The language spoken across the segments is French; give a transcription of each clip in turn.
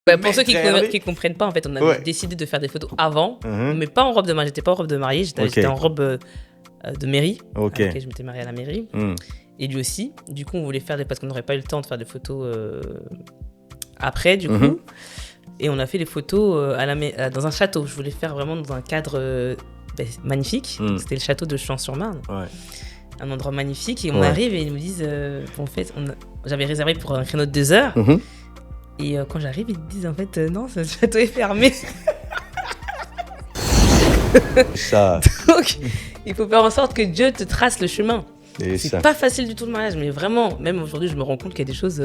Bah, pour ceux qui ne comprennent pas, en fait, on a décidé de faire des photos avant, mais pas en robe de mariée. J'étais pas en robe de mariée, j'étais en robe de mairie. Ok. Je m'étais mariée à la mairie. Et lui aussi. Du coup, on voulait faire parce qu'on n'aurait pas eu le temps de faire des photos après, du coup. Et on a fait les photos dans un château. Je voulais faire vraiment dans un cadre magnifique. C'était le château de Champs-sur-Marne. Ouais. Un endroit magnifique. Et on arrive et ils nous disent... en fait, j'avais réservé pour un créneau de 2 heures. Et quand j'arrive, ils me disent en fait, non, ce château est fermé. Ça. Donc, il faut faire en sorte que Dieu te trace le chemin. Et c'est ça. Pas facile du tout le mariage, mais vraiment, même aujourd'hui, je me rends compte qu'il y a des choses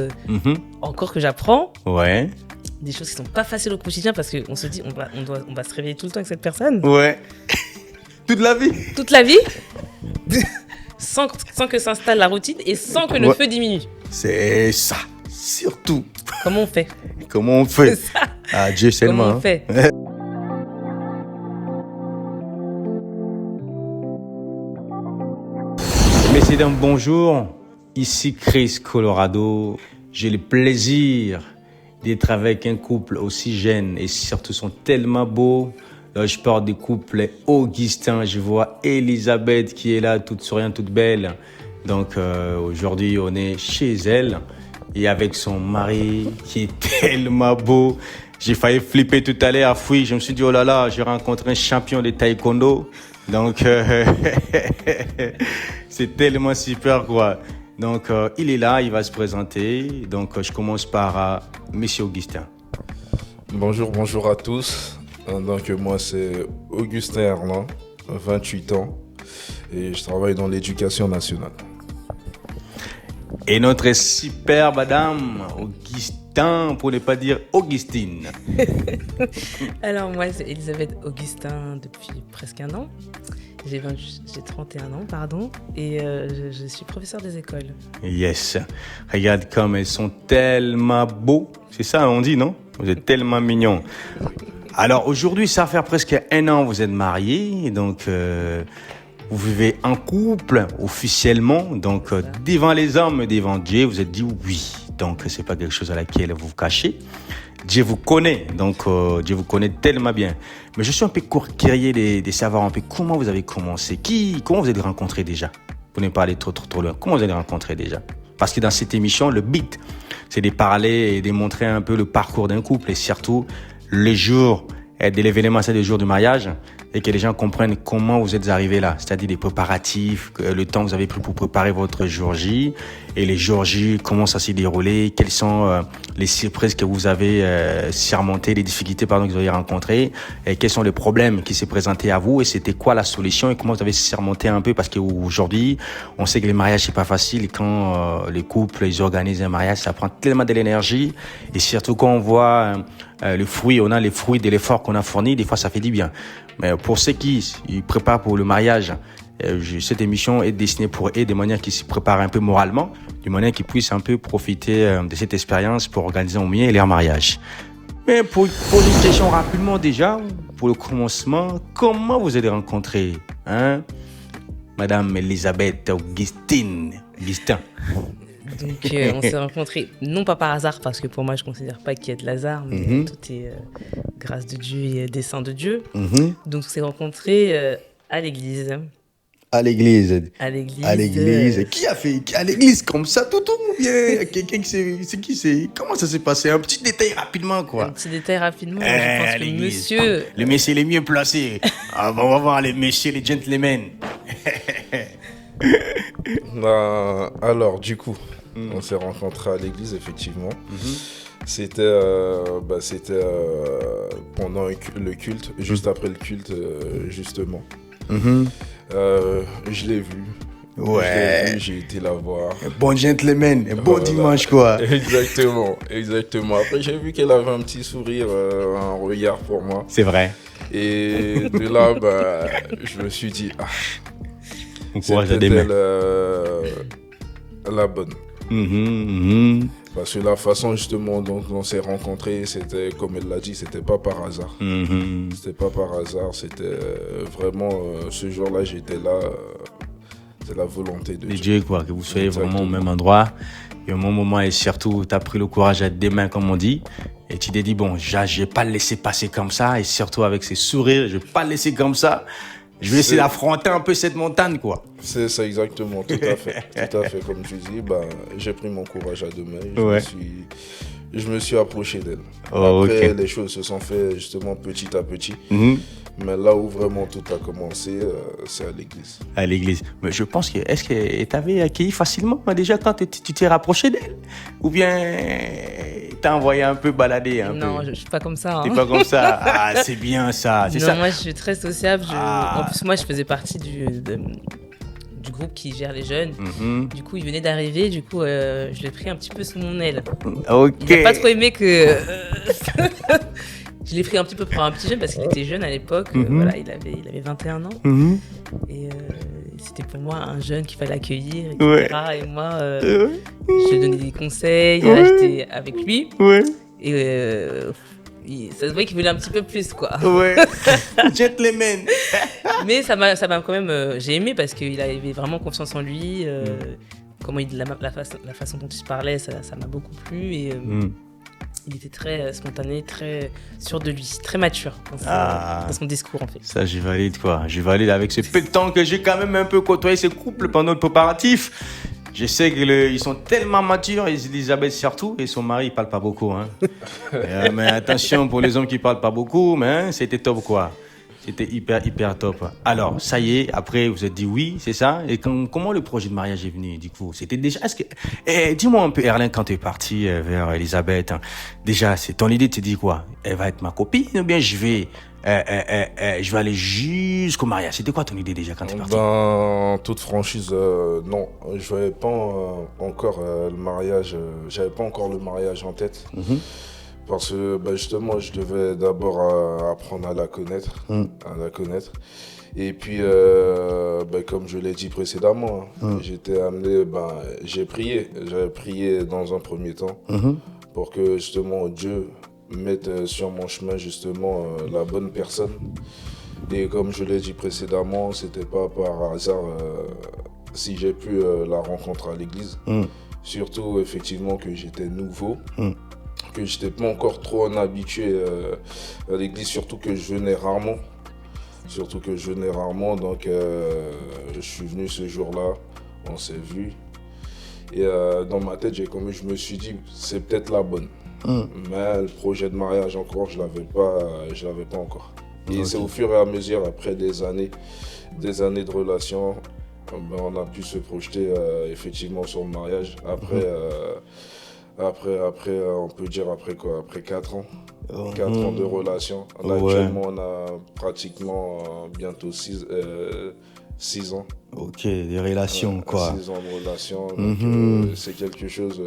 encore que j'apprends. Ouais. Des choses qui sont pas faciles au quotidien parce qu'on se dit, on va se réveiller tout le temps avec cette personne. Ouais. Toute la vie. Toute la vie. sans que s'installe la routine et sans que le feu diminue. C'est ça. Surtout. Comment on fait? C'est ça. Ah, Dieu seulement. Comment on fait? Messieurs, dames, bonjour. Ici Chris Colorado. J'ai le plaisir d'être avec un couple aussi jeune et surtout sont tellement beaux. Là, je parle du couple Augustin. Je vois Elisabeth qui est là, toute souriante, toute belle. Donc aujourd'hui, on est chez elle. Et avec son mari qui est tellement beau. J'ai failli flipper tout à l'heure. Je me suis dit, oh là là, j'ai rencontré un champion de taekwondo. Donc, c'est tellement super, quoi. Donc, il est là, il va se présenter. Donc, je commence par Monsieur Augustin. Bonjour à tous. Donc, moi, c'est Augustin Hernan, 28 ans. Et je travaille dans l'éducation nationale. Et notre superbe madame, Augustin, pour ne pas dire Augustine. Alors moi, c'est Elisabeth Augustin depuis presque un an. J'ai 31 ans, pardon. Et je suis professeure des écoles. Yes. Regarde comme elles sont tellement beaux. C'est ça, on dit, non? Vous êtes tellement mignons. Alors aujourd'hui, ça va faire presque 1 an, vous êtes mariés. Donc... vous vivez en couple officiellement, donc devant les hommes, devant Dieu, vous êtes dit oui. Donc c'est pas quelque chose à laquelle vous vous cachez. Dieu vous connaît, donc Dieu vous connaît tellement bien. Mais je suis un peu curieux de savoir un peu comment vous avez commencé. Comment vous avez rencontré déjà? Vous ne parlez trop loin. Comment vous avez rencontré déjà? Parce que dans cette émission, le but, c'est de parler et de montrer un peu le parcours d'un couple et surtout le jour de l'événement, c'est le jour du mariage. Et que les gens comprennent comment vous êtes arrivés là, c'est-à-dire les préparatifs, le temps que vous avez pris pour préparer votre jour J, et les jours J, comment ça s'est déroulé, quelles sont les surprises que vous avez surmontées, les difficultés que vous avez rencontrées, et quels sont les problèmes qui s'est présentés à vous, et c'était quoi la solution, et comment vous avez surmonté un peu, parce qu'aujourd'hui, on sait que les mariages, c'est pas facile, quand les couples, ils organisent un mariage, ça prend tellement de l'énergie, et surtout quand on voit on a les fruits de l'effort qu'on a fourni, des fois ça fait du bien. Mais pour ceux qui préparent pour le mariage, cette émission est destinée pour eux de manière qu'ils se préparent un peu moralement, de manière qu'ils puissent un peu profiter de cette expérience pour organiser au mieux leur mariage. Mais pour poser une question rapidement déjà, pour le commencement, comment vous avez rencontré, Madame Elisabeth Augustin? Donc on s'est rencontrés, non pas par hasard, parce que pour moi je ne considère pas qu'il y ait de hasard, mais tout est grâce de Dieu et dessein de Dieu. Donc on s'est rencontrés à l'église. À l'église. Qui a fait à l'église comme ça, tout ou bien quelqu'un qui c'est comment ça s'est passé? Un petit détail rapidement, quoi. Un petit détail rapidement. Je pense que le monsieur est le mieux placé. On va voir les messieurs, les gentlemen. Alors, du coup, on s'est rencontrés à l'église, effectivement. C'était pendant le culte, juste après le culte, justement. Je l'ai vu. Ouais. J'ai été la voir. Bon gentleman, bon dimanche, quoi. Exactement. Après, j'ai vu qu'elle avait un petit sourire, un regard pour moi. C'est vrai. Et de là, je me suis dit, c'était la bonne. Parce que la façon justement dont on s'est rencontrés, c'était, comme elle l'a dit, c'était pas par hasard. C'était pas par hasard, c'était vraiment, ce jour-là, j'étais là, c'est la volonté de Dieu, quoi, que vous soyez vraiment au même endroit, et au même moment, et surtout, tu as pris le courage à deux mains, comme on dit, Et tu t'es dit, bon, je vais pas le laisser passer comme ça, et surtout avec ses sourires, je vais pas le laisser comme ça. Je vais essayer d'affronter un peu cette montagne, quoi. C'est ça, exactement, tout à fait. Tout à fait, comme tu dis, j'ai pris mon courage à deux mains. Je me suis approché d'elle. Après, les choses se sont faites justement petit à petit. Mais là où vraiment tout a commencé, c'est à l'église. À l'église. Mais je pense que, est-ce qu'elle t'avait accueilli facilement déjà quand tu t'es rapproché d'elle? Ou bien t'as envoyé un peu balader Non, je suis pas comme ça. T'es pas comme ça. Ah, c'est bien ça. C'est ça. Moi, je suis très sociable. En plus, moi, je faisais partie du groupe qui gère les jeunes. Du coup, il venait d'arriver. Du coup, je l'ai pris un petit peu sous mon aile. Il n'a pas trop aimé que... Je l'ai pris un petit peu pour un petit jeune parce qu'il était jeune à l'époque. Voilà, il avait 21 ans. Et c'était pour moi un jeune qu'il fallait accueillir, etc. Et moi, je lui donnais des conseils. J'étais avec lui. Et ça se voit qu'il voulait un petit peu plus, quoi. Gentleman. Mais ça m'a quand même... j'ai aimé parce qu'il avait vraiment confiance en lui. Comment la façon dont il se parlait, ça m'a beaucoup plu. Et... il était très spontané, très sûr de lui, très mature dans son discours en fait. Ça, j'y valide quoi. J'y valide avec ce peu de temps que j'ai quand même un peu côtoyé ces couples pendant le préparatif. Je sais qu'ils sont tellement matures, Elisabeth surtout, et son mari, il parle pas beaucoup. Mais attention pour les hommes qui parlent pas beaucoup, mais c'était top quoi. C'était hyper top. Alors, ça y est, après, vous êtes dit oui, c'est ça. Et comment le projet de mariage est venu, du coup? C'était déjà... dis-moi un peu, Erlin, quand tu es parti vers Elisabeth, déjà, c'est ton idée, tu te dis quoi? Elle va être ma copine ou bien je vais aller jusqu'au mariage? C'était quoi ton idée déjà quand tu es parti? En toute franchise, non. Je n'avais pas encore le mariage. J'avais pas encore le mariage en tête. Parce que justement, je devais d'abord apprendre à la connaître. Et puis, comme je l'ai dit précédemment, j'étais amené, j'ai prié. J'avais prié dans un premier temps pour que justement Dieu mette sur mon chemin justement la bonne personne. Et comme je l'ai dit précédemment, c'était pas par hasard si j'ai pu la rencontrer à l'église. Surtout effectivement que j'étais nouveau. Que je n'étais pas encore trop habitué à l'église, surtout que je venais rarement. Donc je suis venu ce jour-là, on s'est vu. Et dans ma tête, je me suis dit, c'est peut-être la bonne. Mais le projet de mariage encore, je l'avais pas encore. Et c'est au fur et à mesure, après des années de relation, on a pu se projeter effectivement sur le mariage. Après, on peut dire après quoi? Après 4 ans. 4 ans de relation. Là, actuellement, on a pratiquement bientôt 6 ans. Ok, des relations quoi. 6 ans de relation. Donc, c'est quelque chose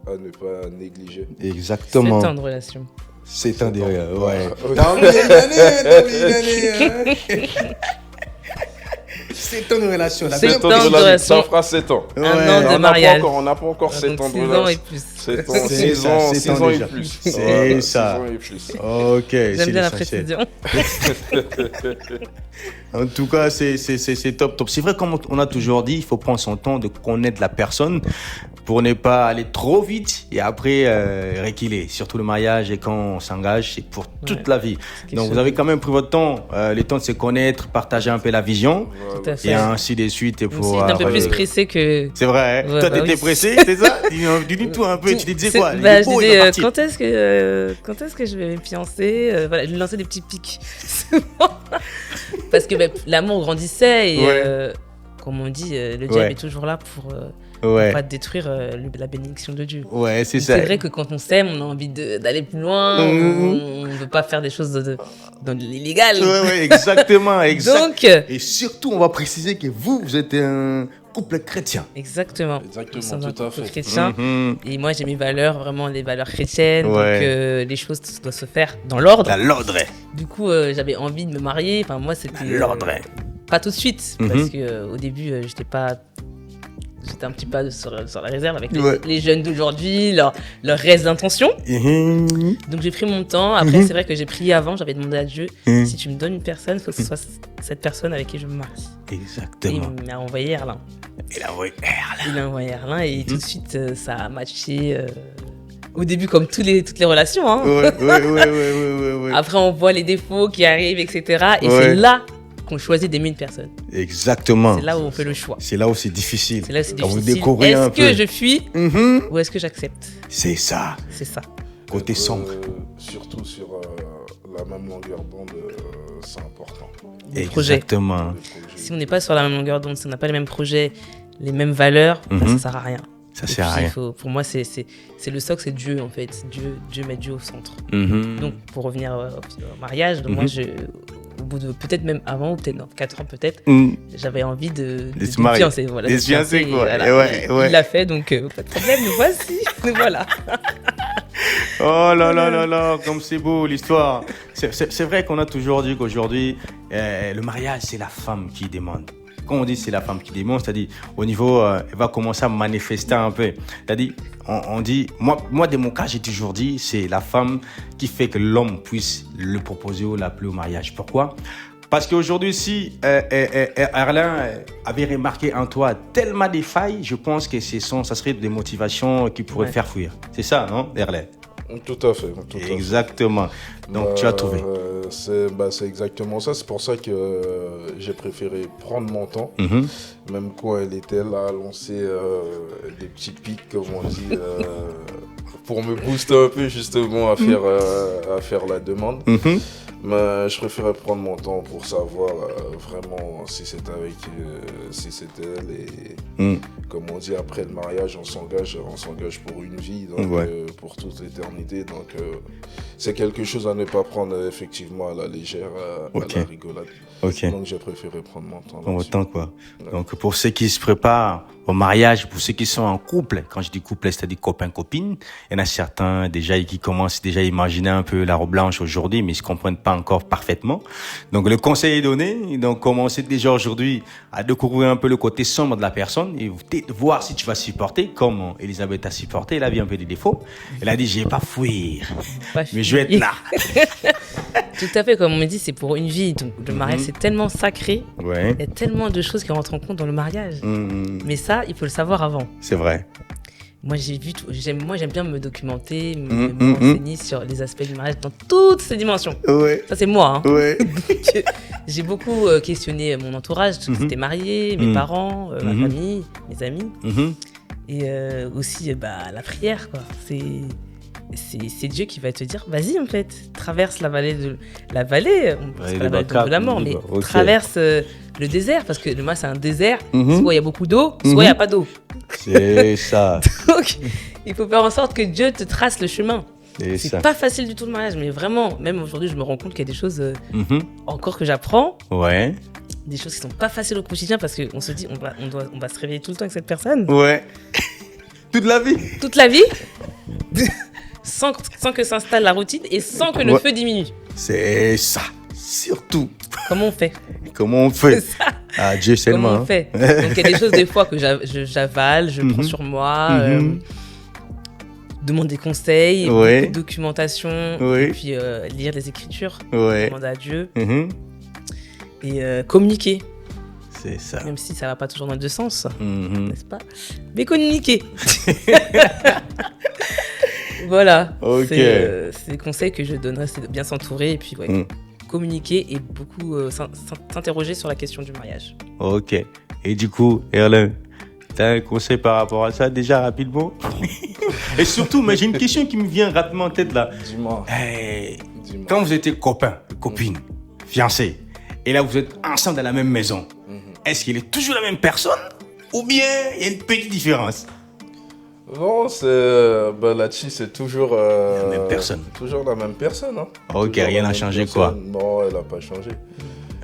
à ne pas négliger. Exactement. 7 ans de relation. 7 ans de relation, ouais. Dans une année. 7 ans de relation. 7 ans de relation. Ça fera 7 ans. Un an de mariage. On n'a pas encore 7 ans de relation. 6 ans et plus. 6 ans et plus. C'est ça. Ok. J'aime bien la précision. En tout cas, c'est top. C'est vrai, comme on a toujours dit, il faut prendre son temps de connaître la personne pour ne pas aller trop vite et après reculer. Surtout le mariage, et quand on s'engage, c'est pour toute la vie. Donc vous avez quand même pris votre temps, le temps de se connaître, partager un peu la vision. Tout à fait. Et ainsi de suite. Pour un peu plus pressé que... C'est vrai, hein? Toi, t'étais pressé, c'est ça? Dis-nous un peu, tu te disais quoi? Je disais, quand est-ce que je vais me fiancer? Voilà, je lui lançais des petits pics. Parce que l'amour grandissait et, comme on dit, le diable est toujours là pour pas détruire la bénédiction de Dieu. Ouais, c'est ça. C'est vrai que quand on s'aime, on a envie d'aller plus loin, on ne veut pas faire des choses dans l'illégal. Ouais, exactement. Donc, et surtout, on va préciser que vous êtes un couple chrétien. Exactement, tout à fait. Chrétien. Et moi, j'ai mes valeurs, vraiment les valeurs chrétiennes. Donc, les choses doivent se faire dans l'ordre. Dans l'ordre. Du coup, j'avais envie de me marier. Enfin, moi, c'était... l'ordre. Pas tout de suite, parce qu'au début, j'étais un petit peu sur la réserve avec les jeunes d'aujourd'hui, leur reste d'intention. Donc j'ai pris mon temps. Après, c'est vrai que j'ai prié avant. J'avais demandé à Dieu, si tu me donnes une personne, il faut que ce soit cette personne avec qui je me marie. Exactement. Et il m'a envoyé Erlin. Il a envoyé Erlin et tout de suite, ça a matché Au début, comme toutes les relations. Hein. Ouais. Après, on voit les défauts qui arrivent, etc. Et c'est là qu'on choisit d'aimer une personne. Exactement. C'est là où on fait le choix. C'est là où c'est difficile. C'est là où c'est quand difficile. Vous découvrez un peu. Est-ce que je fuis ou est-ce que j'accepte? C'est ça. C'est ça. Côté sombre. Surtout sur la même longueur d'onde, c'est important. Exactement. Si on n'est pas sur la même longueur d'onde, si on n'a pas les mêmes projets, les mêmes valeurs, ça ne sert à rien. Ça sert à rien. Pour moi, c'est le socle, c'est Dieu en fait. Dieu met Dieu au centre. Donc, pour revenir au mariage, moi, au bout de peut-être même avant, ou peut-être dans 4 ans peut-être, j'avais envie de se fiancer. Voilà, de se fiancer, quoi. Voilà. Il l'a fait, donc pas de problème, nous voici. Nous voilà. Oh là là là là, comme c'est beau l'histoire. C'est vrai qu'on a toujours dit qu'aujourd'hui, le mariage, c'est la femme qui demande. Quand on dit c'est la femme qui demande, c'est-à-dire au niveau, elle va commencer à manifester un peu. C'est-à-dire, on dit, moi de mon cas, j'ai toujours dit, c'est la femme qui fait que l'homme puisse le proposer ou l'appeler au mariage. Pourquoi ? Parce qu'aujourd'hui, si Erlin avait remarqué en toi tellement des failles, je pense que ça serait des motivations qui pourraient faire fuir. C'est ça, non, Erlin ? Tout à fait. Exactement. Donc, tu as trouvé. C'est exactement ça. C'est pour ça que j'ai préféré prendre mon temps. Même quand elle était là, à lancer des petits pics, comme on dit, pour me booster un peu, justement, à faire la demande. Mais je préférais prendre mon temps pour savoir vraiment si c'était elle. Et comme on dit, après le mariage, on s'engage pour une vie, donc pour toute l'éternité. Donc c'est quelque chose à ne pas prendre effectivement à la légère, à la rigolade. Donc j'ai préféré prendre mon temps. Autant quoi. Ouais. Donc pour ceux qui se préparent au mariage, pour ceux qui sont en couple, quand je dis couple, c'est-à-dire copain-copine, il y en a certains déjà qui commencent déjà à imaginer un peu la robe blanche aujourd'hui, mais ils ne se comprennent pas encore parfaitement. Donc le conseil est donné. Donc commencez déjà aujourd'hui à découvrir un peu le côté sombre de la personne et voir si tu vas supporter, comme Elisabeth a supporté. Elle a vu un peu des défauts. Elle a dit, je ne vais pas fuir, mais je vais être là. Tout à fait, comme on me dit, c'est pour une vie. Donc le mariage, c'est tellement sacré. Il y a tellement de choses qui rentrent en compte dans le mariage. Mais ça, il faut le savoir avant. C'est vrai. Moi, j'aime bien me documenter, me renseigner sur les aspects du mariage dans toutes ses dimensions. Ça, c'est moi. J'ai beaucoup questionné mon entourage, ceux qui étaient mariés, mes parents, ma famille, mes amis. Et aussi la prière, quoi. C'est Dieu qui va te dire, vas-y en fait, traverse la vallée, on pas la vallée de la mort, mais traverse le désert, parce que moi c'est un désert, soit il y a beaucoup d'eau, soit il n'y a pas d'eau. C'est ça. Donc il faut faire en sorte que Dieu te trace le chemin. C'est pas facile du tout le mariage, mais vraiment, même aujourd'hui je me rends compte qu'il y a des choses encore que j'apprends. Des choses qui sont pas faciles au quotidien, parce qu'on se dit, on va se réveiller tout le temps avec cette personne. Toute la vie. Toute la vie. Sans que s'installe la routine et sans que le feu diminue. C'est ça, surtout. Comment on fait C'est ça. Ah, Dieu seulement. Comment on fait Donc il y a des choses des fois que j'avale, je prends sur moi, demande des conseils, beaucoup de documentation, et puis lire les Écritures, demander à Dieu et communiquer. C'est ça. Même si ça va pas toujours dans les deux sens, n'est-ce pas ? Mais communiquer. Voilà, c'est les conseils que je donnerais, c'est de bien s'entourer et puis communiquer et beaucoup s'interroger sur la question du mariage. Et du coup, Erlin, tu as un conseil par rapport à ça déjà rapidement? Et surtout, mais j'ai une question qui me vient rapidement en tête là. Dis-moi. Quand vous étiez copains, copines, fiancés, et là vous êtes ensemble dans la même maison, est-ce qu'il est toujours la même personne ou bien il y a une petite différence? Non, là-dessus, c'est toujours la même personne. Toujours la même personne. Hein. Rien n'a changé quoi? Non, elle n'a pas changé.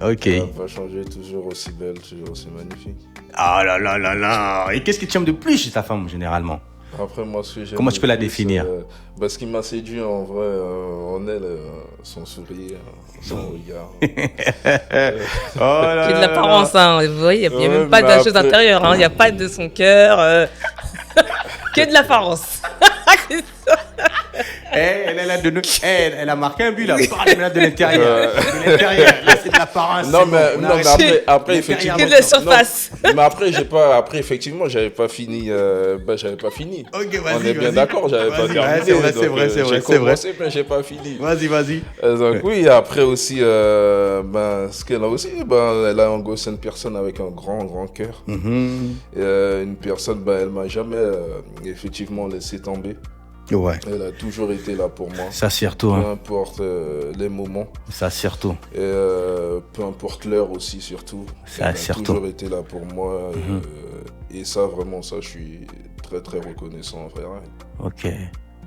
Elle n'a pas changé, toujours aussi belle, toujours aussi magnifique. Ah là là là là. Et qu'est-ce que tu aimes de plus chez ta femme généralement? Après, moi, ce que j'aime. Comment tu peux la définir? Ce qui m'a séduit en vrai, en elle, son sourire, son regard. C'est de l'apparence, hein. Vous voyez, il n'y a même pas de chose intérieure, hein. Il n'y a pas de son cœur. Que de l'apparence. Elle a marqué un but là. Parle de l'intérieur. Là, c'est de l'apparence. Non, mais après effectivement. De la surface. Mais après, effectivement, j'avais pas fini. Ok, vas-y. On est bien d'accord, j'avais pas terminé. C'est vrai. J'ai commencé, mais j'ai pas fini. Vas-y. Donc oui, après aussi, ce qu'elle a aussi, elle a engossé une personne avec un grand cœur. Une personne, elle m'a jamais effectivement laissé tomber. Ouais. Elle a toujours été là pour moi. Ça surtout. Peu importe les moments. Ça surtout. Et peu importe l'heure aussi surtout. Ça surtout. Elle a toujours été là pour moi. Et ça, vraiment, ça, je suis très très reconnaissant envers elle. Ok.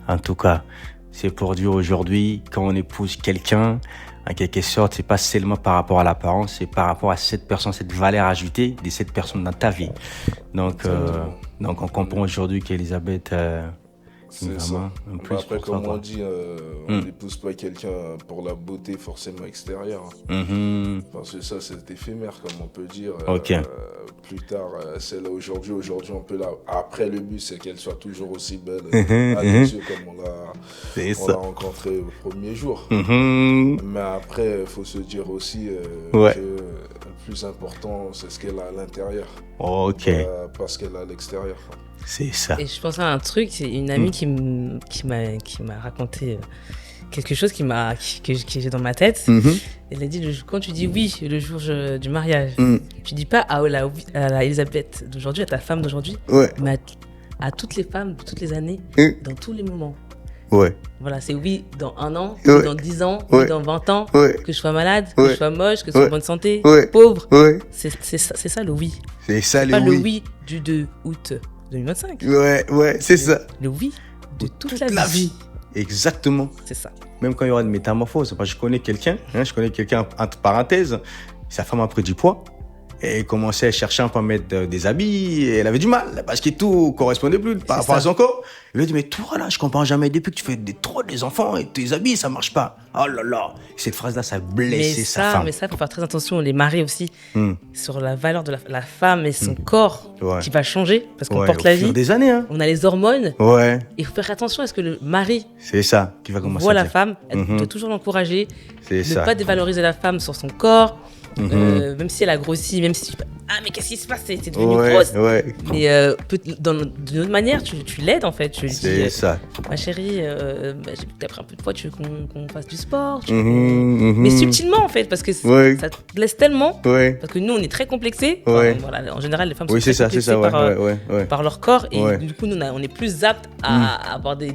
En tout cas, c'est pour dire aujourd'hui, quand on épouse quelqu'un, en quelque sorte, c'est pas seulement par rapport à l'apparence, c'est par rapport à cette personne, cette valeur ajoutée de cette personne dans ta vie. Donc on comprend aujourd'hui qu'Elisabeth... c'est ça. Après, comme on dit, on n'épouse pas quelqu'un pour la beauté forcément extérieure. Parce que ça, c'est éphémère, comme on peut dire. Plus tard, c'est là aujourd'hui. Aujourd'hui, on peut là. Après, le but, c'est qu'elle soit toujours aussi belle à nos yeux comme on l'a rencontrée au premier jour. Mais après, il faut se dire aussi que le plus important, c'est ce qu'elle a à l'intérieur. Pas ce qu'elle a à l'extérieur. C'est ça. Et je pense à un truc, c'est une amie qui m'a raconté quelque chose qui est dans ma tête. Elle a dit, quand tu dis oui le jour du mariage, tu dis pas à la Elisabeth d'aujourd'hui, à ta femme d'aujourd'hui, mais à toutes les femmes de toutes les années, dans tous les moments. Voilà, c'est oui dans 1 an, oui dans 10 ans, oui dans 20 ans, que je sois malade, que je sois moche, que je sois en bonne santé, pauvre. C'est ça le oui. C'est ça le pas oui. Le oui du 2 août 2025. C'est ça. Le oui de toute la vie. Exactement. C'est ça. Même quand il y aura une métamorphose. Je connais quelqu'un, entre parenthèses, sa femme a pris du poids. Et elle commençait à chercher un peu à mettre des habits. Et elle avait du mal parce que tout correspondait plus par rapport à son corps. Il lui a dit, mais toi là, je comprends jamais. Depuis que tu fais trop des enfants et tes habits, ça marche pas. Oh là là. Cette phrase-là, ça a blessé sa femme. Mais ça, il faut faire très attention, les maris aussi, sur la valeur de la femme et son corps qui va changer. Parce qu'on porte la vie. Des années, hein. On a les hormones. Il faut faire attention à ce que le mari c'est ça qui va commencer voit la femme. Elle doit toujours l'encourager. Ne pas dévaloriser la femme sur son corps. Même si elle a grossi, même si mais qu'est-ce qui se passe, c'est devenu grosse. Mais d'une autre manière, tu l'aides en fait. Tu lui dis, ça. Ma chérie, j'ai peut-être un peu de poids, tu veux qu'on fasse du sport, mais subtilement en fait, parce que ça te blesse tellement. Parce que nous, on est très complexés. Voilà, en général, les femmes sont très complexées par leur corps, et du coup, nous, on est plus aptes à avoir des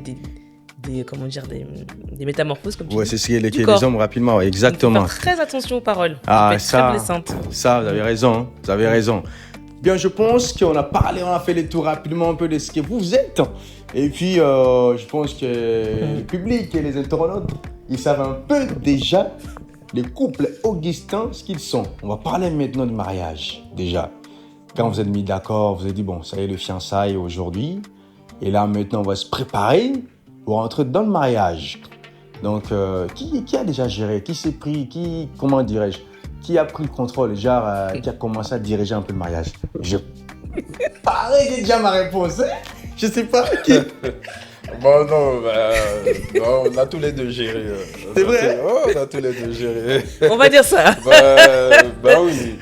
métamorphoses comme tu dis. C'est ce qui est les hommes rapidement, exactement. Donc, faire très attention aux paroles. Ça, très blessantes. Ça, vous avez raison. Vous avez raison. Bien, je pense qu'on a fait les tours rapidement un peu de ce que vous êtes. Et puis, je pense que le public et les internautes, ils savent un peu déjà les couples augustins, ce qu'ils sont. On va parler maintenant du mariage, déjà. Quand vous êtes mis d'accord, vous avez dit, bon, ça y est, le fiançailles aujourd'hui. Et là, maintenant, on va se préparer pour entrer dans le mariage. Donc, qui a déjà géré, qui s'est pris, comment dirais-je, qui a pris le contrôle, qui a commencé à diriger un peu le mariage? Pareil, j'ai déjà ma réponse, hein? Je sais pas. Qui? Non, on a tous les deux géré. C'est vrai? On a tous les deux géré. On va dire ça. Oui.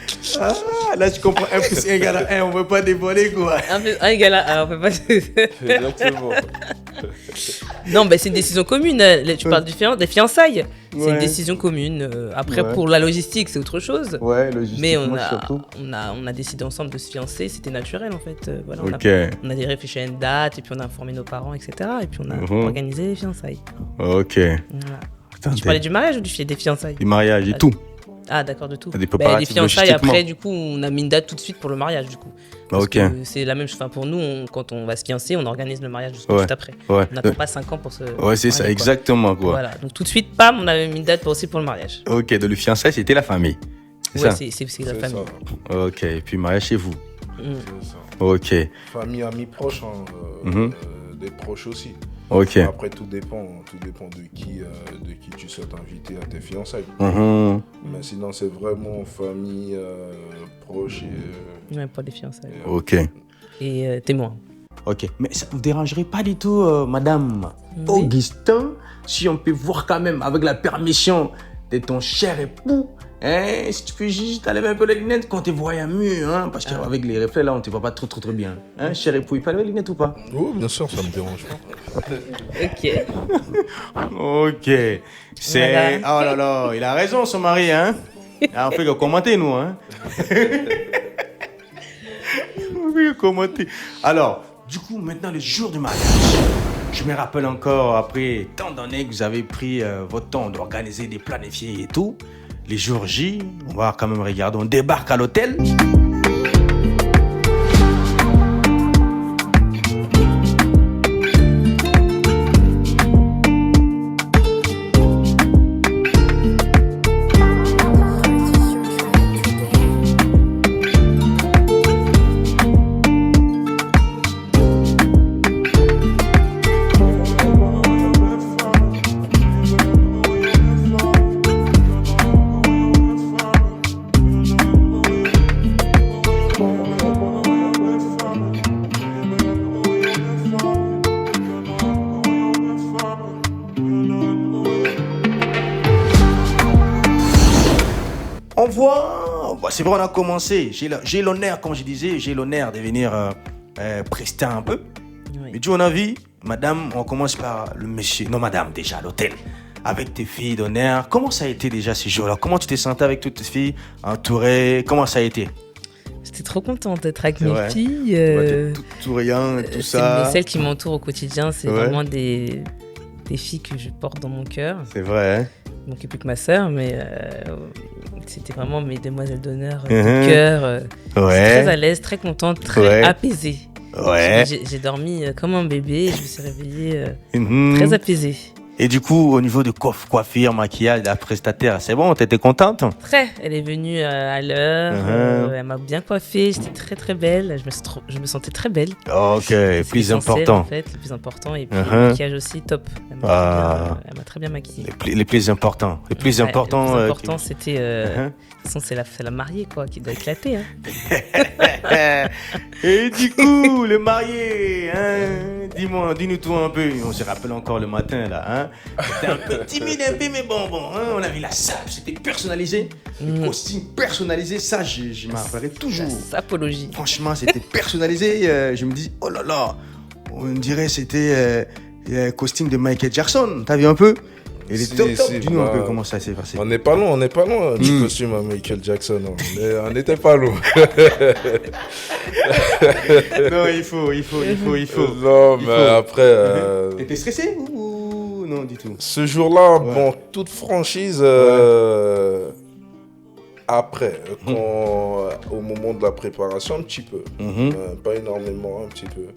Là, je comprends. 1 + 1 = 1, on ne veut pas dévoiler, quoi. 1 + 1 = 1, on peut pas... Exactement. Non, c'est une décision commune. Tu parles des fiançailles. C'est une décision commune. Après, pour la logistique, c'est autre chose. Logistique. Mais on a décidé ensemble de se fiancer. C'était naturel, en fait. Voilà, on a réfléchi à une date, et puis on a informé nos parents, etc. Et puis on a organisé les fiançailles. Ok. Voilà. Tu parlais du mariage ou des fiançailles? Du mariage et tout. Ah, d'accord, de tout. Les fiançailles, après, du coup, on a mis une date tout de suite pour le mariage, du coup. Parce que c'est la même chose. Enfin, pour nous, quand on va se fiancer, on organise le mariage juste après. On n'attend pas 5 ans pour se... c'est ça, exactement, quoi. Voilà. Donc, tout de suite, pam, on avait mis une date aussi pour le mariage. Ok, de le fiançailles, c'était la famille. C'est la famille. Ça. Ok, et puis mariage chez vous. C'est ça. Ok. Famille, amis proches, des proches aussi. Ok. Après, tout dépend de qui tu souhaites inviter à tes fiançailles. Mais sinon, c'est vraiment famille, proche et... Pas des fiançailles. Ok. Et témoins. Ok, mais ça ne vous dérangerait pas du tout, Madame Augustin, si on peut voir quand même, avec la permission de ton cher époux, hein, si tu peux juste enlever un peu les lunettes quand tu vois mieux, hein, parce qu'avec les reflets là, on ne te voit pas trop bien. Hein, cher époux, il peut enlever les lunettes ou pas? Oui, bien sûr, ça me dérange pas. Ok. C'est... Voilà. Oh là là, il a raison, son mari, hein. On fait que commenter, nous, hein. On fait que commenter. Alors, du coup, maintenant, le jour du mariage. Je me rappelle encore, après tant d'années que vous avez pris votre temps d'organiser, de planifier et tout. Les jours J, on va quand même regarder, on débarque à l'hôtel. On voit, c'est vrai, on a commencé. J'ai l'honneur, comme je disais, de venir prester un peu. Oui. Mais Dieu, on a vu, madame, on commence par le monsieur. Non, madame, déjà, à l'hôtel. Avec tes filles d'honneur. Comment ça a été déjà ce jour-là? Comment tu t'es sentie avec toutes tes filles entourées? Comment ça a été? J'étais trop contente d'être avec mes filles. Tout rien, tout ça. Celles qui m'entourent au quotidien, c'est vraiment des filles que je porte dans mon cœur. C'est vrai, hein? Je m'occupe plus que ma sœur, mais c'était vraiment mes demoiselles d'honneur de cœur. Très à l'aise, très contente, très apaisée. Ouais. J'ai dormi comme un bébé et je me suis réveillée très apaisée. Et du coup, au niveau de coiffure, maquillage, la prestataire, c'est bon, t'étais contente? Très. Elle est venue à l'heure, elle m'a bien coiffée, j'étais très très belle, je me sentais très belle. Ok, c'est plus important. En fait, le plus important. Et puis le maquillage aussi, top. Elle m'a très bien maquillée. Les plus importants. Le plus important, c'était... de toute façon, c'est la mariée, quoi, qui doit éclater. Hein. Et du coup, le marié, hein, dis-nous tout un peu. On se rappelle encore le matin, là, hein. C'était un peu timide, mais bon, hein, on avait la sape, c'était personnalisé. Le costume personnalisé, ça, je m'en rappellerai toujours. La sapologie. Franchement, c'était personnalisé. Je me dis, oh là là, on dirait c'était le costume de Michael Jackson. T'as vu un peu? Et les top. Dis-nous un peu comment ça s'est passé. On n'est pas loin du costume à Michael Jackson. On n'était pas loin. Non, il faut. Non, mais après... T'étais stressé ou non du tout? Ce jour-là, bon, toute franchise... Après, au moment de la préparation, un petit peu. Pas énormément, un petit peu.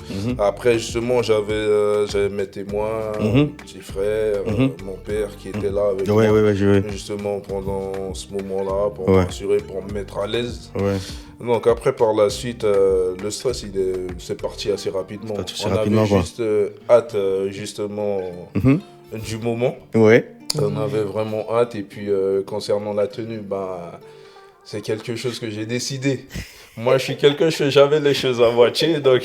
Après, justement, j'avais mes témoins, mon petit frère, mon père qui était là avec moi. Justement, pendant ce moment-là, pour m'assurer, pour me mettre à l'aise. Donc après, par la suite, le stress, c'est parti assez rapidement. Avait juste hâte, justement, du moment. On avait vraiment hâte. Et puis, concernant la tenue, c'est quelque chose que j'ai décidé. Moi, je suis quelqu'un, j'avais les choses à moitié, donc...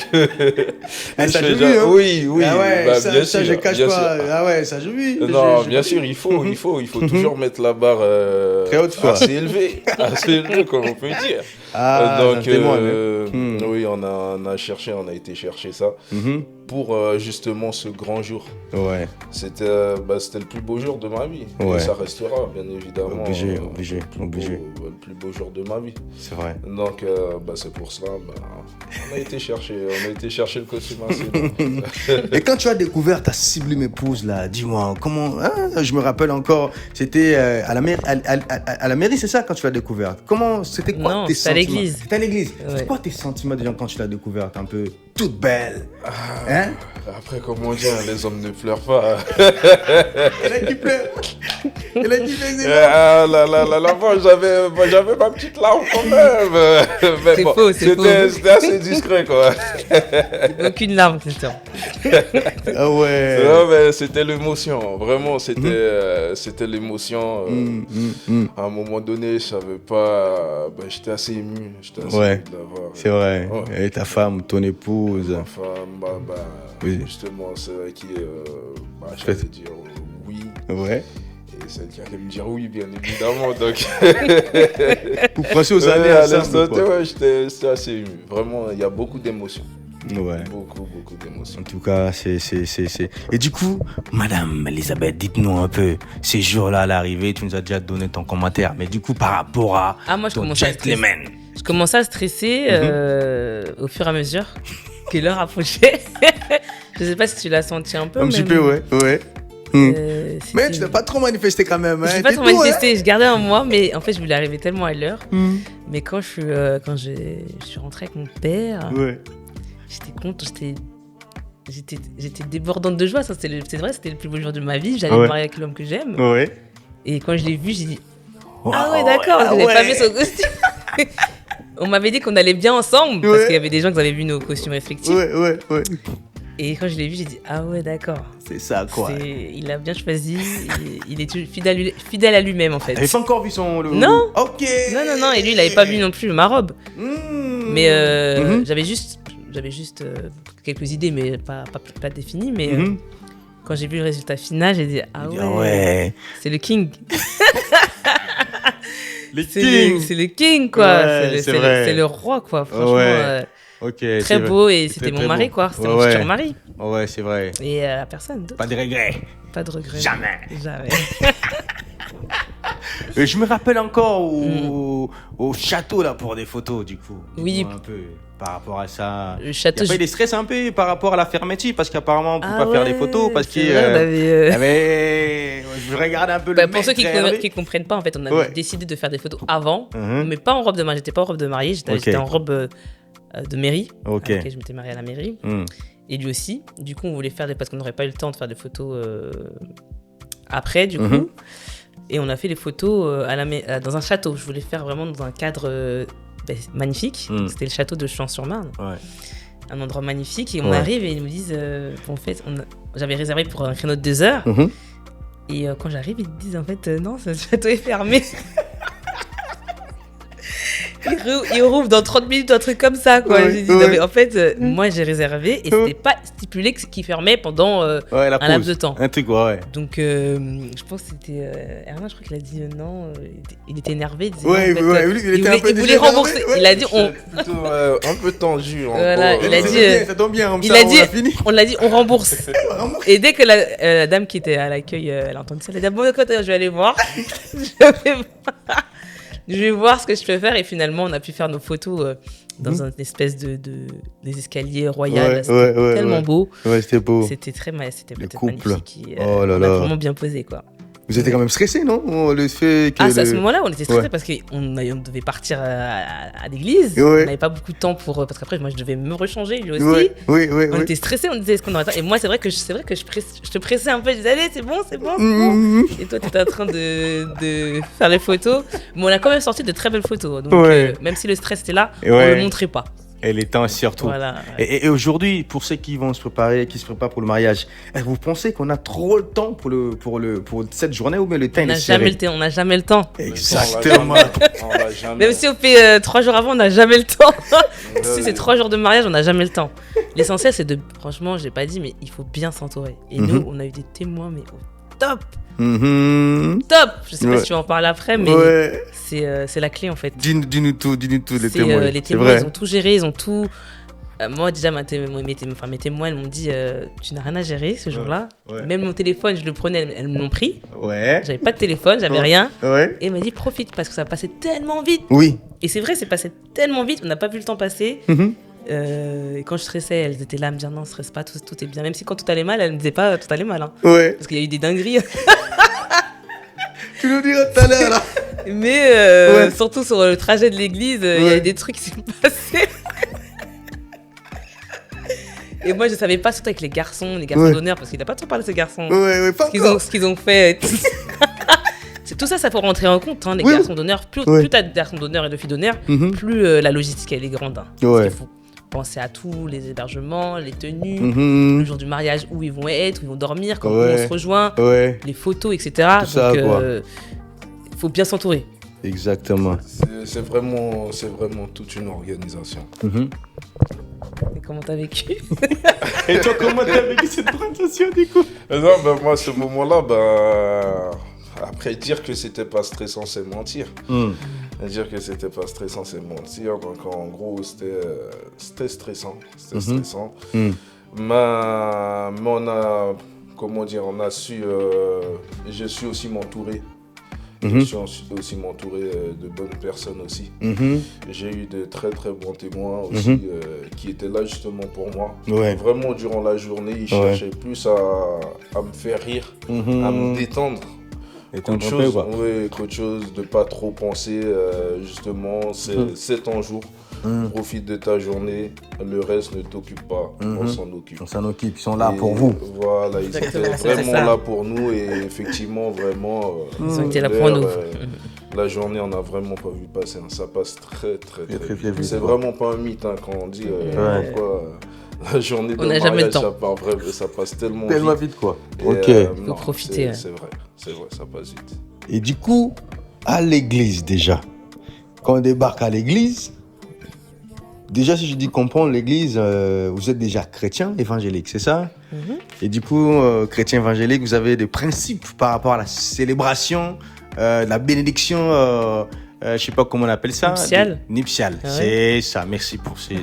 ça j'ai vu, hein? Oui. Ah ouais, bien ça sûr, je cache pas. Sûr. Ah ouais, ça j'ai vu. Non, bien sûr, il faut toujours mettre la barre très haute, assez élevée, comme on peut dire. Donc, oui, on a été chercher ça pour justement ce grand jour. C'était le plus beau jour de ma vie. Et ça restera, bien évidemment. Obligé. Le plus beau jour de ma vie. C'est vrai. Donc, c'est pour cela, on a été chercher le costume assez. Et quand tu as découvert ta sublime épouse, là, dis-moi, comment, je me rappelle encore, c'était à la mairie, c'est ça, quand tu l'as découverte? Comment, c'était quoi tes sentiments? C'était à l'église. C'est quoi tes sentiments déjà quand tu l'as découverte, un peu toute belle? Après, comme on dit, les hommes ne pleurent pas. Elle a qui pleure. J'avais ma petite larme quand même. Mais c'est faux. C'était assez discret, quoi. Aucune larme, Christian. Ah ouais. Non, mais c'était l'émotion. Vraiment, c'était l'émotion. À un moment donné, je savais pas. J'étais assez ému. C'est vrai. Et ta femme, ton époux, épouse. Ma femme, oui. Justement, celle qui je vais te dire oui. Ouais. Et celle qui allait me dire oui, bien évidemment. Donc... Pour passer aux années à l'instant, j'étais assez ému. Vraiment, il y a beaucoup d'émotions. Ouais. Beaucoup d'émotions. En tout cas, c'est. Et du coup, Madame Elisabeth, dites-nous un peu, ces jours-là à l'arrivée, tu nous as déjà donné ton commentaire, mais du coup, par rapport à ton gentleman. Je commençais à stresser au fur et à mesure que l'heure approchait. Je sais pas si tu l'as senti un peu. Un petit peu, ouais. Mais tu n'as pas trop manifesté quand même. Je n'ai pas trop manifesté, je gardais en moi, mais en fait, je voulais arriver tellement à l'heure. Mais quand je suis rentrée avec mon père, j'étais contente, j'étais débordante de joie. C'est vrai, c'était le plus beau jour de ma vie. J'allais me marier avec l'homme que j'aime. Et quand je l'ai vu, j'ai dit ah ouais, d'accord, je n'avais pas vu son costume. On m'avait dit qu'on allait bien ensemble parce qu'il y avait des gens qui avaient vu nos costumes respectifs. Et quand je l'ai vu, j'ai dit ah ouais, d'accord. C'est ça, quoi. Il a bien choisi. Il est fidèle à lui-même, en fait. T'avais pas encore vu son... Non. Ok. Non. Et lui, il avait pas vu non plus ma robe. Mais j'avais juste quelques idées, mais pas définies. Mais quand j'ai vu le résultat final, j'ai dit ah ouais. C'est le king. C'est le king, quoi. C'est le roi, quoi. Franchement. Très beau, et c'était mon mari, quoi. C'était mon futur mari. Ouais, c'est vrai. Et personne d'autre. Pas de regrets. Pas de regrets. Jamais. Et je me rappelle encore au château là pour des photos, du coup. Oui. Un peu par rapport à ça. Le château. Il y a pas eu des stress un peu par rapport à la fermeture parce qu'apparemment on peut pas faire des photos parce que je regarde un peu le. Pour ceux qui comprennent pas, en fait, on a décidé de faire des photos avant, mais pas en robe de mariée. J'étais pas en robe de mariée, j'étais en robe de mairie. Ok. Je m'étais mariée à la mairie. Et lui aussi. Du coup, on voulait faire parce qu'on n'aurait pas eu le temps de faire des photos après, du coup. Et on a fait les photos dans un château. Je voulais faire vraiment dans un cadre magnifique. C'était le château de Champs-sur-Marne. Un endroit magnifique. Et on arrive et ils nous disent... en fait, j'avais réservé pour un créneau de 2 heures. Et quand j'arrive, ils disent en fait, non, ce château est fermé. Il rouvre dans 30 minutes, un truc comme ça, quoi. J'ai dit, non, mais en fait, moi, j'ai réservé et c'était pas stipulé qu'il fermait pendant un laps de temps. Un truc, Donc, je pense que c'était Erna, je crois qu'il a dit non. Il était énervé. Il disait, il voulait rembourser. Il a dit, plutôt un peu tendu. Voilà, il a dit, ça tombe bien, on l'a dit, on rembourse. Et dès que la dame qui était à l'accueil, elle a entendu ça, elle a dit, bon, écoute, je vais aller voir. Je vais voir ce que je peux faire. Et finalement, on a pu faire nos photos dans une espèce des escaliers royaux. C'était tellement beau. C'était beau. C'était magnifique. Oh là on a vraiment bien posé, quoi. Vous étiez quand même stressé, non? Le fait que à ce moment-là, on était stressé parce qu'on devait partir à l'église. On n'avait pas beaucoup de temps parce qu'après, moi, je devais me rechanger, lui aussi. On était stressé, on disait, est-ce qu'on aurait temps? Et moi, c'est vrai que je te pressais un peu. Je disais, allez, c'est bon. Et toi, tu étais en train de faire les photos. Mais on a quand même sorti de très belles photos. Donc, même si le stress était là, on ne le montrait pas. Et les temps surtout. Voilà. Et aujourd'hui, pour ceux qui vont se préparer, qui se préparent pour le mariage, vous pensez qu'on a trop le temps pour cette journée ou bien le temps on n'a jamais le temps. Exactement. Même si on fait 3 jours avant, on n'a jamais le temps. Si c'est 3 jours de mariage, on n'a jamais le temps. L'essentiel, c'est franchement, j'ai pas dit, mais il faut bien s'entourer. Et nous, on a eu des témoins, mais au top. Top. Je sais pas si tu vas en parler après, mais c'est la clé, en fait. Dis-nous tout, les témoins. Les témoins, ils ont tout géré, ils ont tout... moi, déjà, mes témoins, elles m'ont dit, tu n'as rien à gérer ce jour-là. Même mon téléphone, je le prenais, elles me l'ont pris. J'avais pas de téléphone, j'avais rien. Et elle m'a dit, profite, parce que ça passait tellement vite. Et c'est vrai, c'est passé tellement vite, on n'a pas vu le temps passer. Et quand je stressais, elles étaient là à me dire non, stresse pas, tout est bien. Même si quand tout allait mal, elles me disaient pas tout allait mal. Hein. Parce qu'il y a eu des dingueries. Tu nous diras tout à l'heure là. Mais surtout sur le trajet de l'église, il y a des trucs qui s'est passé. Et moi, je savais pas, surtout avec les garçons d'honneur, parce qu'il n'a pas trop parlé de ces garçons. Ce qu'ils ont fait. Tout ça, ça faut rentrer en compte, hein, les garçons d'honneur. Plus t'as de garçons d'honneur et de filles d'honneur, plus la logistique, elle est grande. Hein. Parce qu'il faut penser à tout, les hébergements, les tenues, le jour du mariage, où ils vont être, où ils vont dormir, comment on se rejoint, les photos, etc. Donc, il faut bien s'entourer. Exactement. C'est vraiment toute une organisation. Et comment t'as vécu? Et toi, comment t'as vécu cette présentation du coup? Non, moi, à ce moment-là, après, dire que c'était pas stressant, c'est mentir. Dire que c'était pas stressant, c'est mentir. Donc, en gros, c'était stressant. C'était stressant. Mais on a, on a su, je suis aussi m'entourer. Je suis aussi m'entourer de bonnes personnes aussi. J'ai eu de très très bons témoins aussi qui étaient là justement pour moi. Vraiment durant la journée, ils cherchaient plus à me faire rire, à me détendre. Qu'autre chose, de pas trop penser justement, c'est ton jour. Profite de ta journée, le reste ne t'occupe pas, on s'en occupe. On s'en occupe, ils sont là pour vous. Voilà, ils étaient vraiment là pour nous et effectivement, vraiment, ils ont été là pour nous. La journée, on n'a vraiment pas vu passer, ça passe très vite. C'est vraiment pas un mythe quand on dit pourquoi la journée de mariage, ça passe tellement vite quoi. Il faut profiter. C'est vrai, ça passe vite. Et du coup, à l'église déjà, quand on débarque à l'église, déjà, si je dis comprendre l'église, vous êtes déjà chrétien évangélique, c'est ça? Et du coup, chrétien évangélique, vous avez des principes par rapport à la célébration, la bénédiction, je sais pas comment on appelle ça. Nuptiale. C'est ça, merci pour ces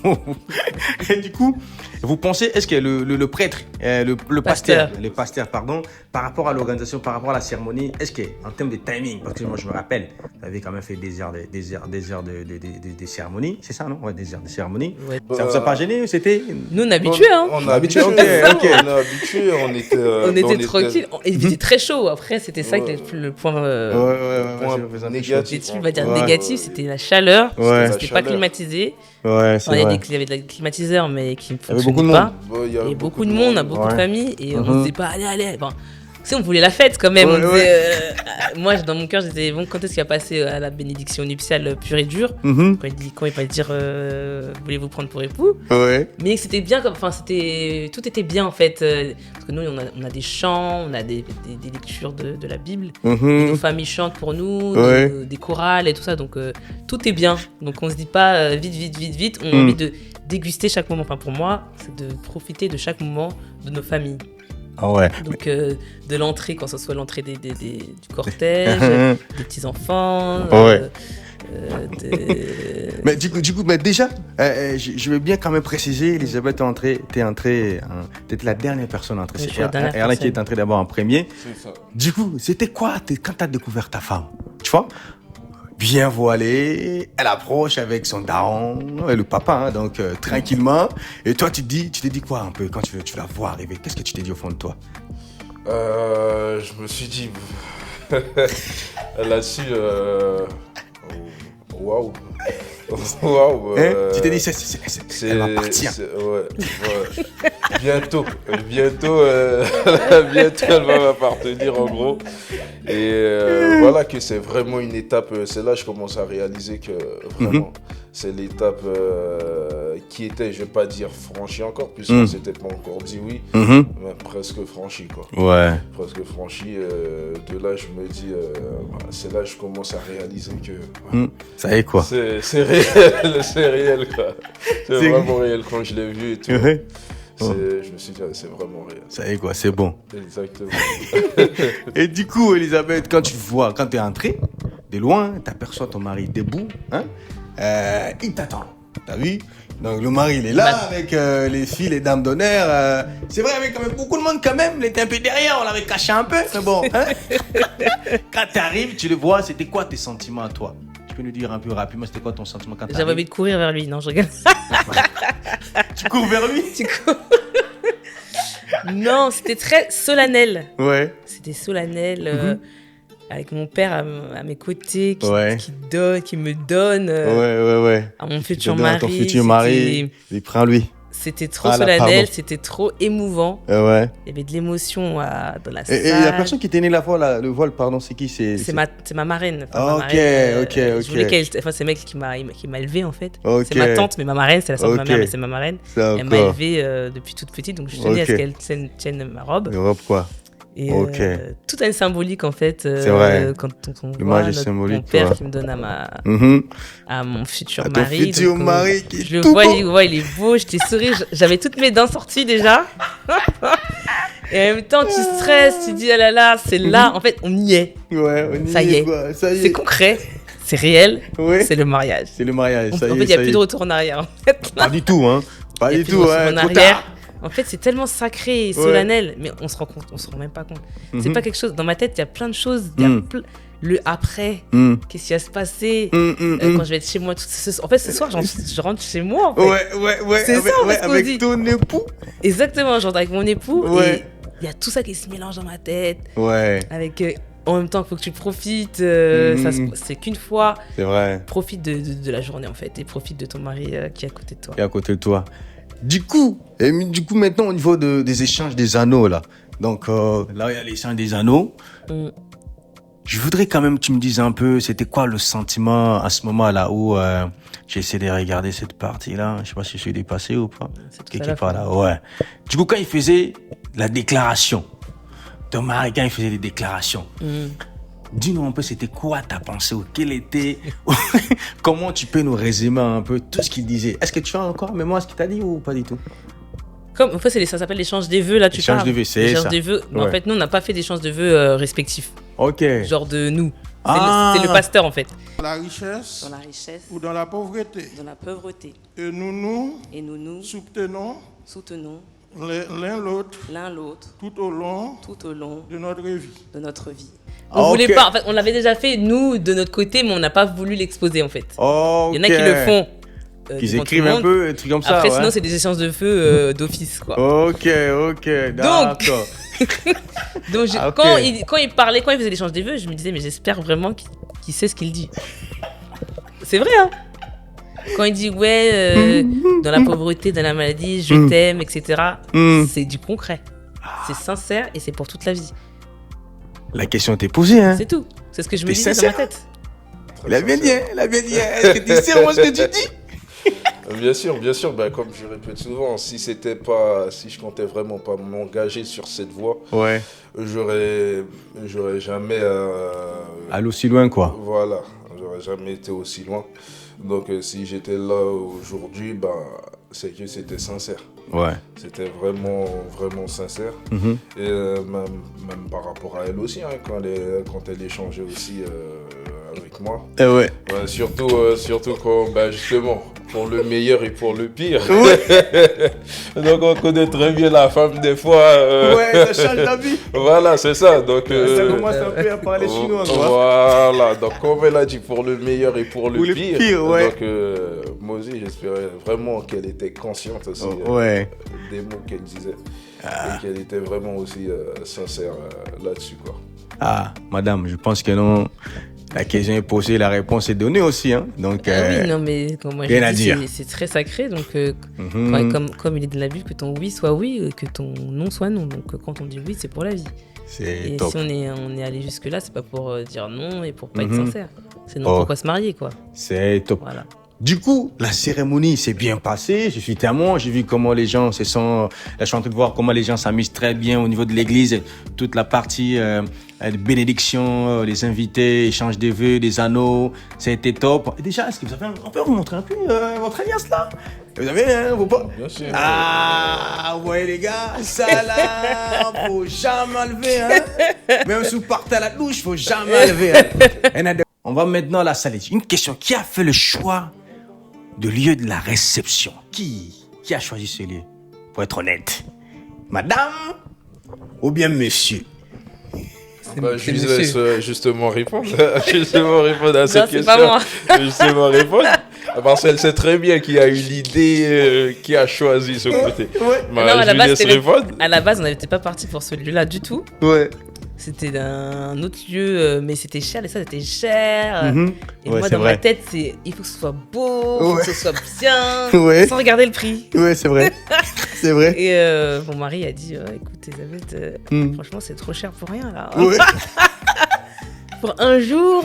mots. Et du coup, vous pensez, est-ce que le prêtre, le pasteur, par rapport à l'organisation, par rapport à la cérémonie, est-ce que en termes de timing, parce que moi je me rappelle, vous avez quand même fait des heures de cérémonie, c'est ça non? Ouais, des heures de cérémonie. Ouais. Ça vous a pas gêné? C'était nous on est habitués hein. On est habitués. On est habitués. On était tranquille. Il était très chaud. Après c'était ça le point négatif. On va dire négatif, c'était la chaleur. C'était pas climatisé. Il y avait de la climatiseur mais qui ne fonctionnait pas. Il y avait beaucoup de monde, beaucoup de familles et on se disait pas allez. Si on voulait la fête quand même, moi dans mon cœur je disais bon, quand est-ce qu'il va passer à la bénédiction nuptiale pure et dure, quand il va dire voulez-vous prendre pour époux, mais c'était bien, tout était bien en fait, parce que nous on a des chants, on a des lectures de la Bible, nos familles chantent pour nous, des chorales et tout ça, donc tout est bien, donc on se dit pas vite, on a envie de déguster chaque moment, enfin pour moi c'est de profiter de chaque moment de nos familles. Donc de l'entrée, quand ce soit l'entrée du cortège, des petits-enfants. Mais du coup, déjà, je veux bien quand même préciser, Elisabeth, t'étais la dernière personne à entrer. C'est Erlin qui est entré d'abord en premier. C'est ça. Du coup, c'était quoi quand t'as découvert ta femme? Tu vois, bien voilée, elle approche avec son daron, le papa, donc tranquillement. Et toi, tu t'es dit quoi un peu quand tu la vois arriver? Qu'est-ce que tu t'es dit au fond de toi? Je me suis dit, elle a su, waouh. Tu t'es dit, elle m'appartient. Bientôt, elle va m'appartenir en gros. Et voilà que c'est vraiment une étape, c'est là que je commence à réaliser que vraiment c'est l'étape qui était, je vais pas dire franchie encore, puisqu'on s'était pas encore dit oui, mais presque franchie quoi. Presque franchie, de là je me dis, c'est là que je commence à réaliser que ça y est quoi. C'est réel quoi. C'est vraiment réel quand je l'ai vu et tout. Je me suis dit, c'est vraiment réel. Ça y est quoi, c'est bon. Exactement. Et du coup, Elisabeth, quand tu es entrée, de loin, tu aperçois ton mari debout, il t'attend. T'as vu? Donc le mari, il est là avec les filles, les dames d'honneur. C'est vrai, avec quand même beaucoup de monde quand même. Il était un peu derrière, on l'avait caché un peu. Mais bon, quand tu arrives, tu le vois, c'était quoi tes sentiments à toi? Tu peux nous dire un peu rapidement, c'était quoi ton sentiment quand tu arrives? J'avais envie de courir vers lui, non, je regarde. Tu cours vers lui? Tu cours. Non, c'était très solennel. C'était solennel, avec mon père à mes côtés, qui me donne à mon futur mari. Ton futur mari, il prend lui. C'était trop solennel, c'était trop émouvant. Il y avait de l'émotion dans la salle. Et la personne qui tenait le voile, pardon, c'est qui? C'est ma marraine. Ok. Je voulais c'est mec qui m'a élevé en fait. C'est ma tante, mais ma marraine, c'est la sœur de ma mère, mais c'est ma marraine. Elle m'a élevé depuis toute petite, donc je tenais à ce qu'elle tienne ma robe. Une robe quoi? Et tout a une symbolique en fait. C'est vrai. Quand on l'image voit est symbolique. Mon père qui me donne à mon futur mari. Ton futur mari qui je le vois, il est beau. Je t'ai souri. J'avais toutes mes dents sorties déjà. Et en même temps, tu stresses, tu dis ah là là, c'est là. En fait, on y est. Ouais, on y ça y est. Quoi. Ça y est. C'est concret. C'est réel, c'est le mariage. C'est le mariage, ça y est. En fait, il n'y a plus de retour en arrière. En fait, pas du tout, hein. Pas du tout, en arrière. En fait, c'est tellement sacré et solennel, mais on se rend même pas compte. C'est pas quelque chose. Dans ma tête, il y a plein de choses. Il y a le après. Qu'est-ce qui va se passer quand je vais être chez moi. En fait, ce soir, je rentre chez moi. En fait. Ouais. C'est ça, avec ton époux. Exactement, je rentre avec mon époux. Et il y a tout ça qui se mélange dans ma tête. Ouais. Avec. En même temps, il faut que tu profites. C'est qu'une fois. C'est vrai. Profite de la journée, en fait. Et profite de ton mari qui est à côté de toi. Qui est à côté de toi. Du coup, maintenant, au niveau des échanges des anneaux, là. Donc, là, il y a l'échange des anneaux. Je voudrais quand même que tu me dises un peu, c'était quoi le sentiment à ce moment-là où j'ai essayé de regarder cette partie-là. Je sais pas si je suis dépassé ou pas. C'est quelque part là, ouais. Du coup, quand il faisait la déclaration, ton mari, quand il faisait des déclarations, dis-nous un peu, c'était quoi ta pensée ou quel était... Comment tu peux nous résumer un peu tout ce qu'il disait? Est-ce que tu as encore mémoire ce qu'il t'a dit ou pas du tout? En fait, ça s'appelle l'échange des vœux, là, tu parles. L'échange de vœux, c'est ça. L'échange des vœux. Ouais. En fait, nous, on n'a pas fait d'échange de vœux respectifs. Ok. Genre de nous. C'est le pasteur, en fait. Dans la richesse. Dans la richesse. Ou dans la pauvreté. Dans la pauvreté. Et nous soutenons l'un l'autre tout au long de notre vie. On voulait pas, en fait, on l'avait déjà fait, nous, de notre côté, mais on n'a pas voulu l'exposer, en fait. Il y en a qui le font. Qu'ils écrivent un peu, des trucs comme ça. Après, sinon, c'est des échanges de feu d'office, quoi. Ok, d'accord. Donc quand il parlait, quand il faisait l'échange des vœux, je me disais, mais j'espère vraiment qu'il sait ce qu'il dit. C'est vrai, hein. Quand il dit, dans la pauvreté, dans la maladie, je t'aime, etc., c'est du concret. C'est sincère et c'est pour toute la vie. La question t'est posée, hein. C'est tout. C'est ce que je me disais dans ma tête. Elle a bien dit. Est-ce que tu sais vraiment ce que tu dis? Bien sûr. Comme je répète souvent, si je comptais vraiment pas m'engager sur cette voie, j'aurais jamais aller aussi loin, quoi. Voilà, j'aurais jamais été aussi loin. Donc si j'étais là aujourd'hui, c'est que c'était sincère. Ouais. C'était vraiment, vraiment sincère. Et même par rapport à elle aussi, hein, quand elle échangeait aussi avec moi. Surtout quand, justement, pour le meilleur et pour le pire. Donc on connaît très bien la femme des fois. Ça change la vie. Voilà, c'est ça. Donc, ça commence un peu à parler chinois. Voilà, donc comme elle a dit pour le meilleur et pour le pire. Donc moi aussi j'espérais vraiment qu'elle était consciente aussi des mots qu'elle disait. Et qu'elle était vraiment aussi sincère là-dessus, quoi. Madame, je pense que non. La question est posée, la réponse est donnée aussi, hein. Donc, oui, non, mais comme moi rien à dit, dire. C'est très sacré. Donc, comme il est de la Bible, que ton oui soit oui, que ton non soit non. Donc, quand on dit oui, c'est pour la vie. C'est et top. Si on est allé jusque-là, c'est pas pour dire non et pour pas être sincère. C'est non pourquoi se marier, quoi. C'est top. Voilà. Du coup, la cérémonie s'est bien passée. Je suis témoin. J'ai vu comment les gens se sont... Je suis en train de voir comment les gens s'amusent très bien au niveau de l'église. Toute la partie de bénédiction, les invités, échange des vœux, des anneaux. Ça a été top. Et déjà, est-ce que vous avez... On peut vous montrer un peu votre alliance là? Vous avez, vous pas? Bien sûr. Vous voyez les gars, ça là, faut jamais enlever, hein. Même si vous partez à la douche, faut jamais enlever, hein. On va maintenant à la salle. Une question. Qui a fait le choix de lieu de la réception? Qui a choisi ce lieu? Pour être honnête, madame ou bien monsieur? Je laisse justement répondre à cette question. Pas moi. Justement répondre. Parce qu'elle sait très bien qui a eu l'idée, qui a choisi ce côté. À la base, on n'était pas parti pour ce lieu-là du tout. Ouais. C'était un autre lieu, mais c'était cher, et ça c'était cher. Et moi, dans ma tête, il faut que ce soit beau, il faut que ce soit bien, sans regarder le prix. Ouais, c'est vrai. C'est vrai. Et mon mari a dit, écoute, Elisabeth, franchement, c'est trop cher pour rien, là. pour un jour.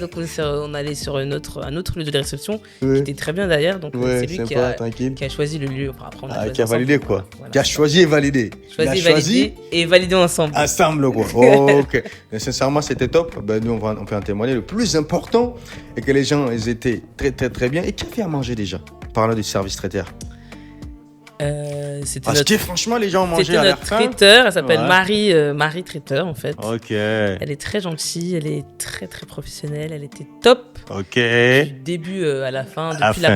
Donc on allait sur un autre lieu de réception qui était très bien d'ailleurs. Donc c'est lui qui a choisi le lieu. Enfin, après, qui a validé quoi. Voilà. Qui a choisi et validé. Choisi et validé ensemble. Ensemble quoi. Ok. Mais sincèrement c'était top. Nous on peut en témoigner. Le plus important est que les gens ils étaient très très très bien. Et qui a fait à manger déjà? Parlant du service traiteur. Franchement les gens mangeaient à l'air faim. C'était notre traiteur, elle s'appelle Marie Traiteur en fait. Ok. Elle est très gentille, elle est très très professionnelle, elle était top. Ok. Du début à la fin, depuis la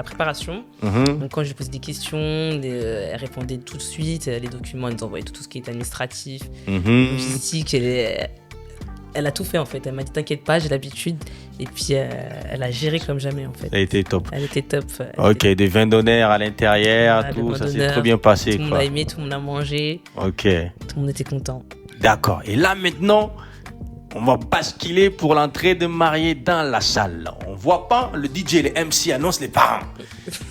préparation. Donc quand je lui posais des questions, elle répondait tout de suite, les documents, elle nous envoyait tout ce qui est administratif, logistique, elle a tout fait en fait. Elle m'a dit t'inquiète pas, j'ai l'habitude. Et puis elle a géré comme jamais en fait. Elle était top. Ok, des vins d'honneur à l'intérieur, tout ça s'est très bien passé. Tout le monde a aimé, tout le monde a mangé. Ok. Tout le monde était content. D'accord. Et là maintenant, on va basculer pour l'entrée de mariée dans la salle. On voit pas le DJ, les MC annoncent les parents.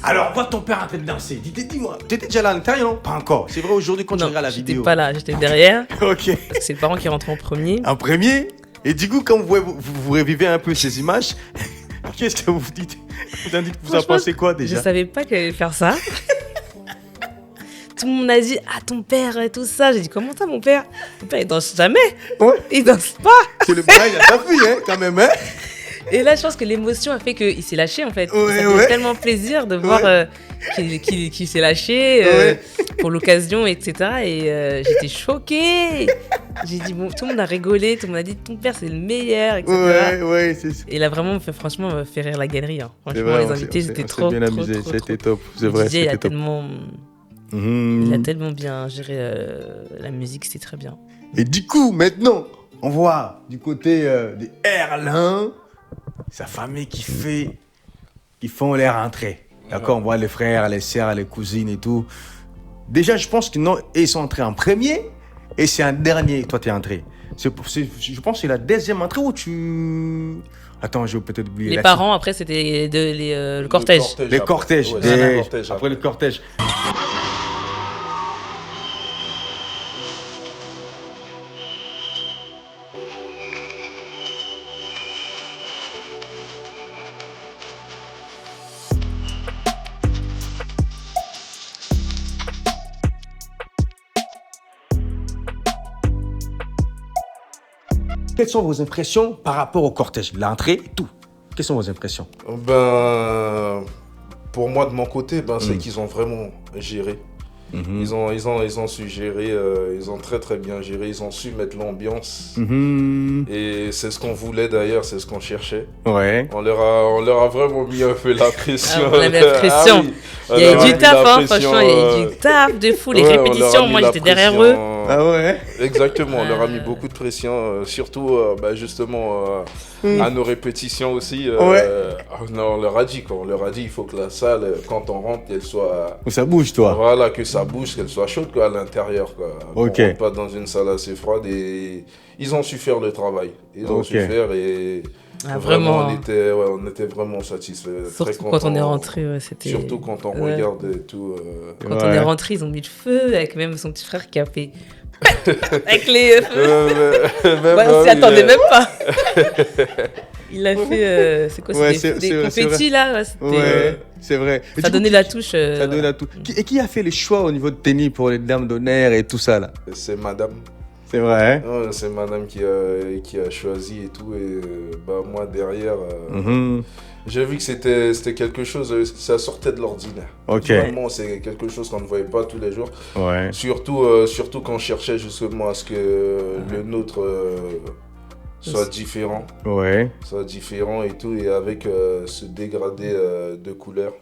Alors on voit ton père en train de danser. Dis-moi, tu étais déjà là à l'intérieur non? Pas encore. C'est vrai aujourd'hui quand tu regardes la vidéo. J'étais pas là, j'étais derrière. Ok. Parce que c'est le parent qui rentre en premier. En premier? Et du coup, quand vous révivez un peu ces images, qu'est-ce que vous dites? Vous en pensez quoi déjà? Je savais pas qu'elle allait faire ça. Tout le monde a dit ton père et tout ça. J'ai dit comment ça mon père? Mon père il danse jamais. Ouais. Il danse pas. C'est le bail à sa fille quand même Et là je pense que l'émotion a fait qu'il s'est lâché en fait. Ça fait tellement plaisir de voir qu'il s'est lâché pour l'occasion etc. Et j'étais choquée. J'ai dit tout le monde a rigolé, tout le monde a dit ton père c'est le meilleur etc. Ouais, c'est ça. Et il a vraiment fait rire la galerie. Franchement vrai, les invités c'était trop bien amusé, c'était top. C'est vrai. DJ, il a tellement bien géré la musique, c'était très bien. Et du coup, maintenant, on voit du côté des Erlin, sa famille qui font les rentrées. D'accord, on voit les frères, les sœurs, les cousines et tout. Déjà, je pense qu'ils sont entrés en premier et c'est un dernier, toi, tu es entré. Je pense que c'est la deuxième entrée où tu... Attends, j'ai peut-être oublié. Les parents, après, c'était le cortège. Les cortèges. Après le cortège. Quelles sont vos impressions par rapport au cortège, l'entrée et tout? Quelles sont vos impressions? Pour moi, de mon côté, c'est qu'ils ont vraiment géré. Ils ont su gérer, ils ont très très bien géré, ils ont su mettre l'ambiance. Et c'est ce qu'on voulait d'ailleurs, c'est ce qu'on cherchait. Ouais. On leur a vraiment mis un peu la pression. On avait la pression. Il y a eu du taf, franchement, il y a eu du taf de fou. Les répétitions, moi j'étais derrière eux. Ah ouais. Exactement, on leur a mis beaucoup de pression, surtout justement à nos répétitions aussi. On leur a dit il faut que la salle, quand on rentre, qu'elle soit... Que ça bouge, toi. Voilà, que ça bouge, qu'elle soit chaude à l'intérieur. Ok. On rentre pas dans une salle assez froide et ils ont su faire le travail. Ils ont su faire et... vraiment, on était vraiment satisfaits. Surtout très quand on est rentré, c'était... Surtout quand on regarde et tout. Quand on est rentré, ils ont mis le feu, avec même son petit frère qui a fait... avec les feux. On s'y attendait même pas. Il a fait... c'est quoi, des confettis là? C'est vrai. Ça donnait la touche. Ça donnait la touche. Et qui a fait les choix au niveau de tennis pour les dames d'honneur et tout ça là? C'est madame. C'est vrai, hein? C'est madame qui a choisi et tout. Et moi derrière, j'ai vu que c'était quelque chose, ça sortait de l'ordinaire. Ok. Vraiment, c'est quelque chose qu'on ne voyait pas tous les jours. Ouais. Surtout quand on cherchait justement à ce que le nôtre soit différent. Ouais. Soit différent et tout, et avec ce dégradé de couleurs.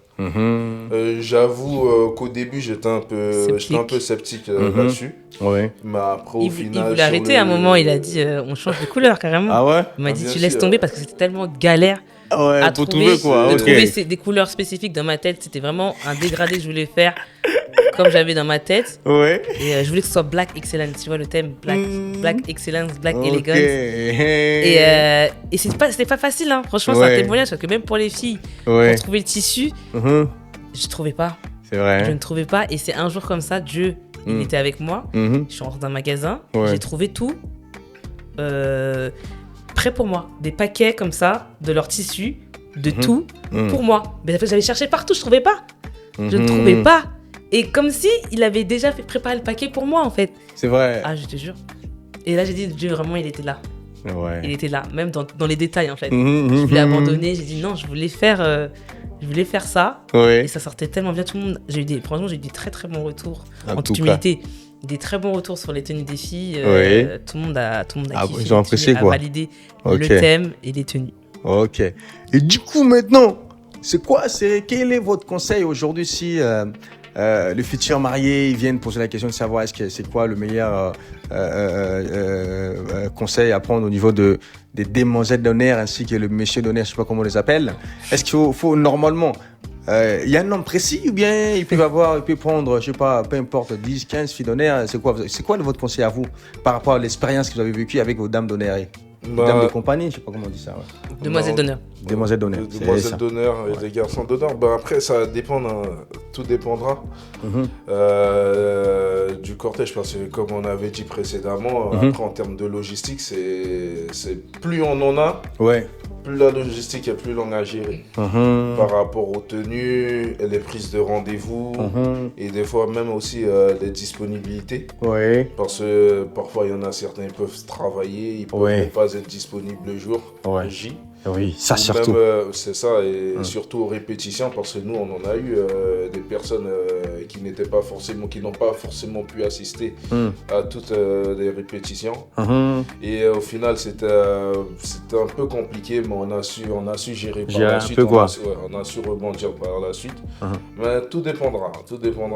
J'avoue qu'au début j'étais un peu sceptique là-dessus. Ouais. Mais après au final, il voulait arrêter à un moment, il a dit on change de couleur carrément. Ah ouais? Il m'a dit tu laisses tomber parce que c'était tellement galère à trouver des couleurs spécifiques dans ma tête. C'était vraiment un dégradé que je voulais faire comme j'avais dans ma tête. Ouais. Et je voulais que ce soit Black Excellence, tu vois le thème Black Excellence, Black Elegance. Et c'était pas facile, hein. Franchement, c'est un témoignage parce que même pour les filles, pour trouver le tissu, je trouvais pas. C'est vrai. Je ne trouvais pas. Et c'est un jour comme ça, Dieu, il était avec moi. Je suis rentrée dans un magasin, j'ai trouvé tout. prêts pour moi. Des paquets comme ça, de leur tissu, de tout, pour moi. Mais j'avais cherché partout, je ne trouvais pas. Je ne trouvais pas. Et comme si il avait déjà préparé le paquet pour moi, en fait. C'est vrai. Ah, je te jure. Et là, j'ai dit, Dieu, vraiment, il était là. Ouais. Il était là, même dans les détails, en fait. Je voulais abandonner, j'ai dit non, je voulais faire ça. Ouais. Et ça sortait tellement bien, tout le monde. Franchement, j'ai eu des très très bons retours. En toute cas. humilité. Des très bons retours sur les tenues des filles. Tout le monde a kiffé. Ils ont apprécié, quoi. A validé le thème et les tenues. Ok. Et du coup, maintenant, quel est votre conseil aujourd'hui si les futurs mariés ils viennent poser la question de savoir c'est quoi le meilleur conseil à prendre au niveau des demoiselles d'honneur ainsi que le monsieur d'honneur, je sais pas comment on les appelle. Est-ce qu'il faut normalement il y a un nombre précis ou bien il peut prendre, je sais pas, peu importe, 10, 15 filles d'honneur. C'est quoi votre conseil à vous par rapport à l'expérience que vous avez vécue avec vos dames d'honneur? Dames de compagnie, je sais pas comment on dit ça. Ouais. Demoiselles d'honneur. Demoiselles d'honneur. Demoiselles d'honneur et des garçons d'honneur. Après, ça dépend, tout dépendra du cortège. Parce que comme on avait dit précédemment, après en termes de logistique, c'est plus on en a, plus la logistique est plus longue à gérer. Par rapport aux tenues, les prises de rendez-vous et des fois même aussi les disponibilités. Parce que parfois il y en a certains qui peuvent travailler, ils peuvent pas être disponibles le jour J. Oui, ça surtout. Même, c'est ça, et surtout aux répétitions, parce que nous, on en a eu des personnes qui n'ont pas forcément pu assister à toutes les répétitions. Et au final, c'était un peu compliqué, mais on a su gérer par la suite. On a su rebondir par la suite. Mais tout dépendra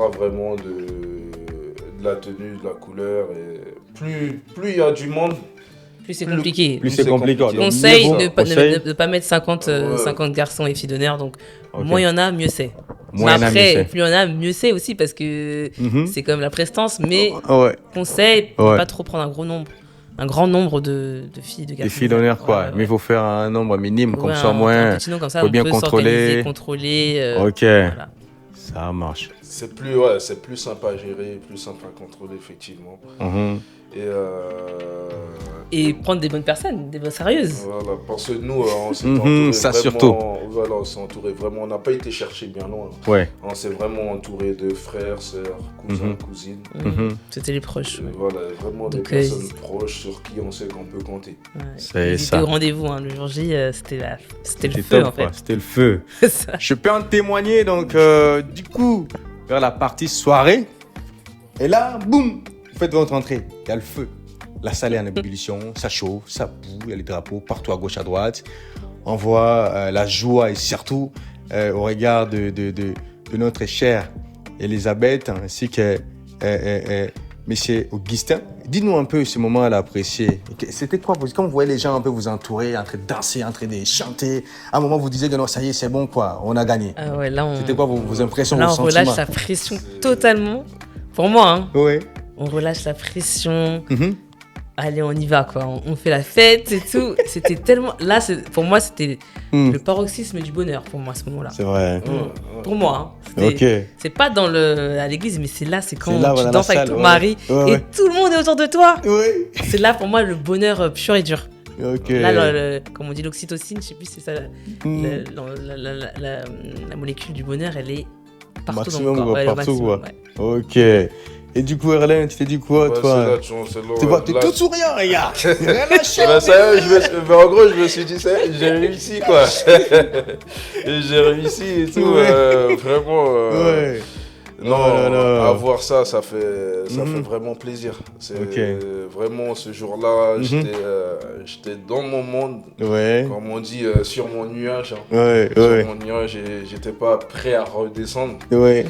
vraiment de la tenue, de la couleur. Et plus il y a du monde, plus c'est compliqué. Plus c'est compliqué. Conseil de ne pas mettre 50 garçons et filles d'honneur. Donc, moins il y en a, mieux c'est. Mais après, plus il y en a, mieux c'est aussi parce que c'est comme la prestance. Mais conseil, ne pas trop prendre un grand nombre de filles, de garçons. Des filles d'honneur, quoi. Mais il faut faire un nombre minime, comme ça, moins. Comme ça, faut bien contrôler. Ok. Voilà. Ça marche. C'est plus simple à gérer, plus simple à contrôler, effectivement. Et prendre des bonnes personnes, des bonnes sérieuses. Voilà, parce que nous, on s'est entouré ça vraiment, surtout. Voilà, on s'est entouré vraiment, on n'a pas été chercher bien loin. On s'est vraiment entouré de frères, sœurs, cousins, cousines. C'était les proches. Voilà, vraiment des personnes proches sur qui on sait qu'on peut compter. C'est ça. C'était au rendez-vous, le jour J, c'était le feu, en fait. C'était le feu. Je peux en témoigner, donc du coup, vers la partie soirée, et là, boum, vous faites votre entrée, il y a le feu. La salle est en ébullition, ça chauffe, ça boue, il y a les drapeaux partout à gauche, à droite. On voit la joie et surtout au regard de notre chère Elisabeth ainsi que Monsieur Augustin. Dis-nous un peu ce moment à apprécier. C'était quoi? Quand vous voyez les gens un peu vous entourer, en train de danser, en train de chanter, à un moment vous disiez que non, ça y est, c'est bon, quoi, on a gagné. C'était quoi vos impressions, vos sentiments? Là, on relâche la pression totalement. Pour moi, on relâche la pression. Allez, on y va, quoi. On fait la fête et tout. C'était tellement... Là, pour moi, c'était le paroxysme du bonheur, pour moi, à ce moment-là. C'est vrai. Pour moi. C'est pas à l'église, mais c'est quand tu danses avec ton mari et tout le monde est autour de toi. C'est là, pour moi, le bonheur pur et dur. Là, comme on dit, l'oxytocine, je sais plus, c'est ça. La molécule du bonheur, elle est partout dans le corps. Partout, Ok. Et du coup, Erlen, tu t'es dit quoi, toi? T'es tout souriant, regarde. En gros, je me suis dit, j'ai réussi, quoi. J'ai réussi et tout. Vraiment. À voir ça fait vraiment plaisir. Vraiment, ce jour-là, j'étais dans mon monde. Comme on dit, sur mon nuage. Sur mon nuage, j'étais pas prêt à redescendre. Mais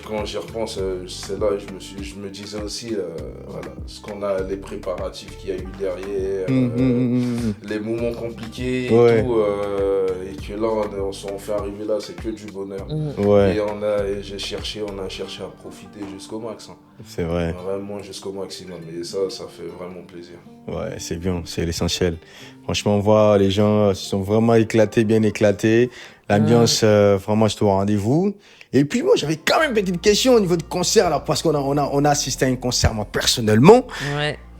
quand j'y repense, c'est là que je me disais aussi, ce qu'on a, les préparatifs qu'il y a eu derrière, les moments compliqués et tout, et que là, on s'en fait arriver là, c'est que du bonheur. Et on a cherché à profiter jusqu'au max. C'est vrai. Vraiment jusqu'au maximum. Et ça fait vraiment plaisir. Ouais, c'est bien, c'est l'essentiel. Franchement, on voit les gens se sont vraiment éclatés, bien éclatés. L'ambiance, vraiment, j'étais au rendez-vous. Et puis moi, j'avais quand même une petite question au niveau du concert, alors, parce qu'on a assisté à un concert, moi, personnellement.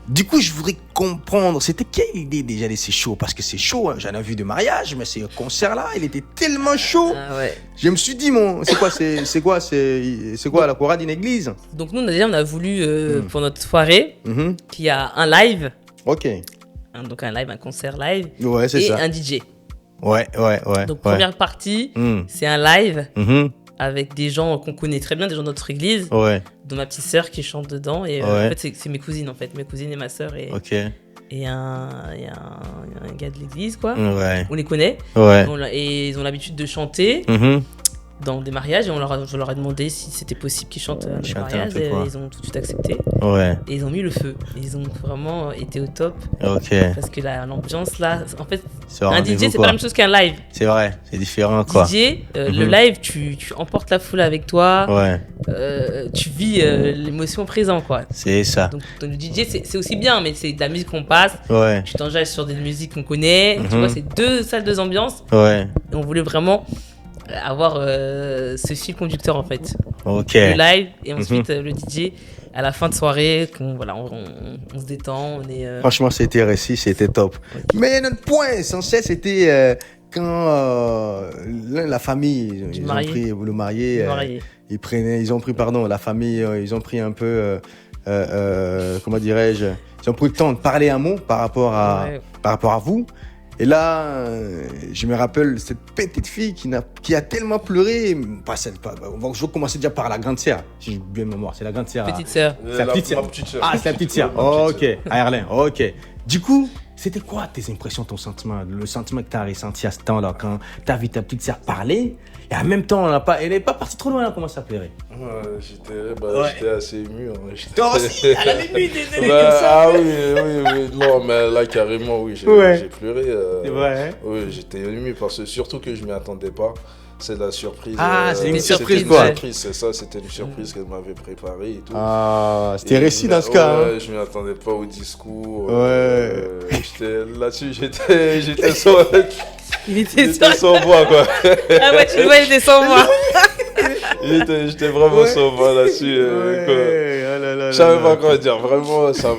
Du coup, je voudrais comprendre, c'était quelle idée déjà de ces shows? Parce que c'est chaud, hein. J'en ai vu de mariage, mais ces concerts-là, il était tellement chaud. Ah ouais. Je me suis dit, c'est quoi la chorale d'une église? Donc nous, on a voulu, pour notre soirée, qu'il y a un live. Ok. Donc un live, un concert live. Ouais, c'est ça. Et un DJ. Ouais. Donc première partie, c'est un live. Avec des gens qu'on connaît très bien, des gens de notre église, dont ma petite sœur qui chante dedans. Et en fait, c'est mes cousines, mes cousines et ma sœur. Et un gars de l'église, quoi. Ouais. On les connaît. Ouais. Et ils ont l'habitude de chanter dans des mariages. Et je leur ai demandé si c'était possible qu'ils chantent dans les mariages. Et ils ont tout de suite accepté. Ouais. Et ils ont mis le feu. Ils ont vraiment été au top. Ok. Parce que l'ambiance, là, en fait, un DJ, c'est pas la même chose qu'un live. C'est vrai, c'est différent, quoi. DJ, le live, tu emportes la foule avec toi. Ouais. Tu vis l'émotion présente, quoi. C'est ça. Donc le DJ, c'est aussi bien, mais c'est de la musique qu'on passe. Ouais. Tu t'engages sur des musiques qu'on connaît. Tu vois, c'est deux salles, deux ambiances. Ouais. Et on voulait vraiment avoir ce fil conducteur, en fait. Ok. Le live et ensuite le DJ à la fin de soirée, on se détend. Franchement, c'était réussi, c'était top. Okay. Mais notre point essentiel, c'était quand la famille, ils ont pris le marié, ils ont pris un peu, comment dirais-je, ils ont pris le temps de parler un mot par rapport à vous. Et là, je me rappelle cette petite fille qui a tellement pleuré. Je vais commencer déjà par la grande sœur, si j'ai bien mémoire. C'est la grande sœur. Petite sœur. C'est la petite sœur. Ah, c'est la petite sœur. Ok, à Erlin. Ok. Du coup, c'était quoi tes impressions, ton sentiment, le sentiment que tu as ressenti à ce temps-là quand tu as vu ta petite sœur parler et en même temps, elle n'est pas partie trop loin, elle a commencé à pleurer. J'étais assez ému. Toi aussi, elle a ému, désolé. Ah oui. Non, mais là, carrément, oui, j'ai pleuré. Oui, j'étais ému parce que surtout que je ne m'y attendais pas. C'est la surprise. Ah, c'est une surprise, quoi. C'est ça, c'était une surprise qu'elle m'avait préparée et tout. Ah, c'était réussi dans ce cas. Ouais, je ne m'y attendais pas au discours. Là-dessus, j'étais sans... Il était sans voix, quoi. Ah ouais, tu le vois, il était sans voix. J'étais vraiment sans voix là-dessus. Je savais pas quoi dire. Vraiment, ça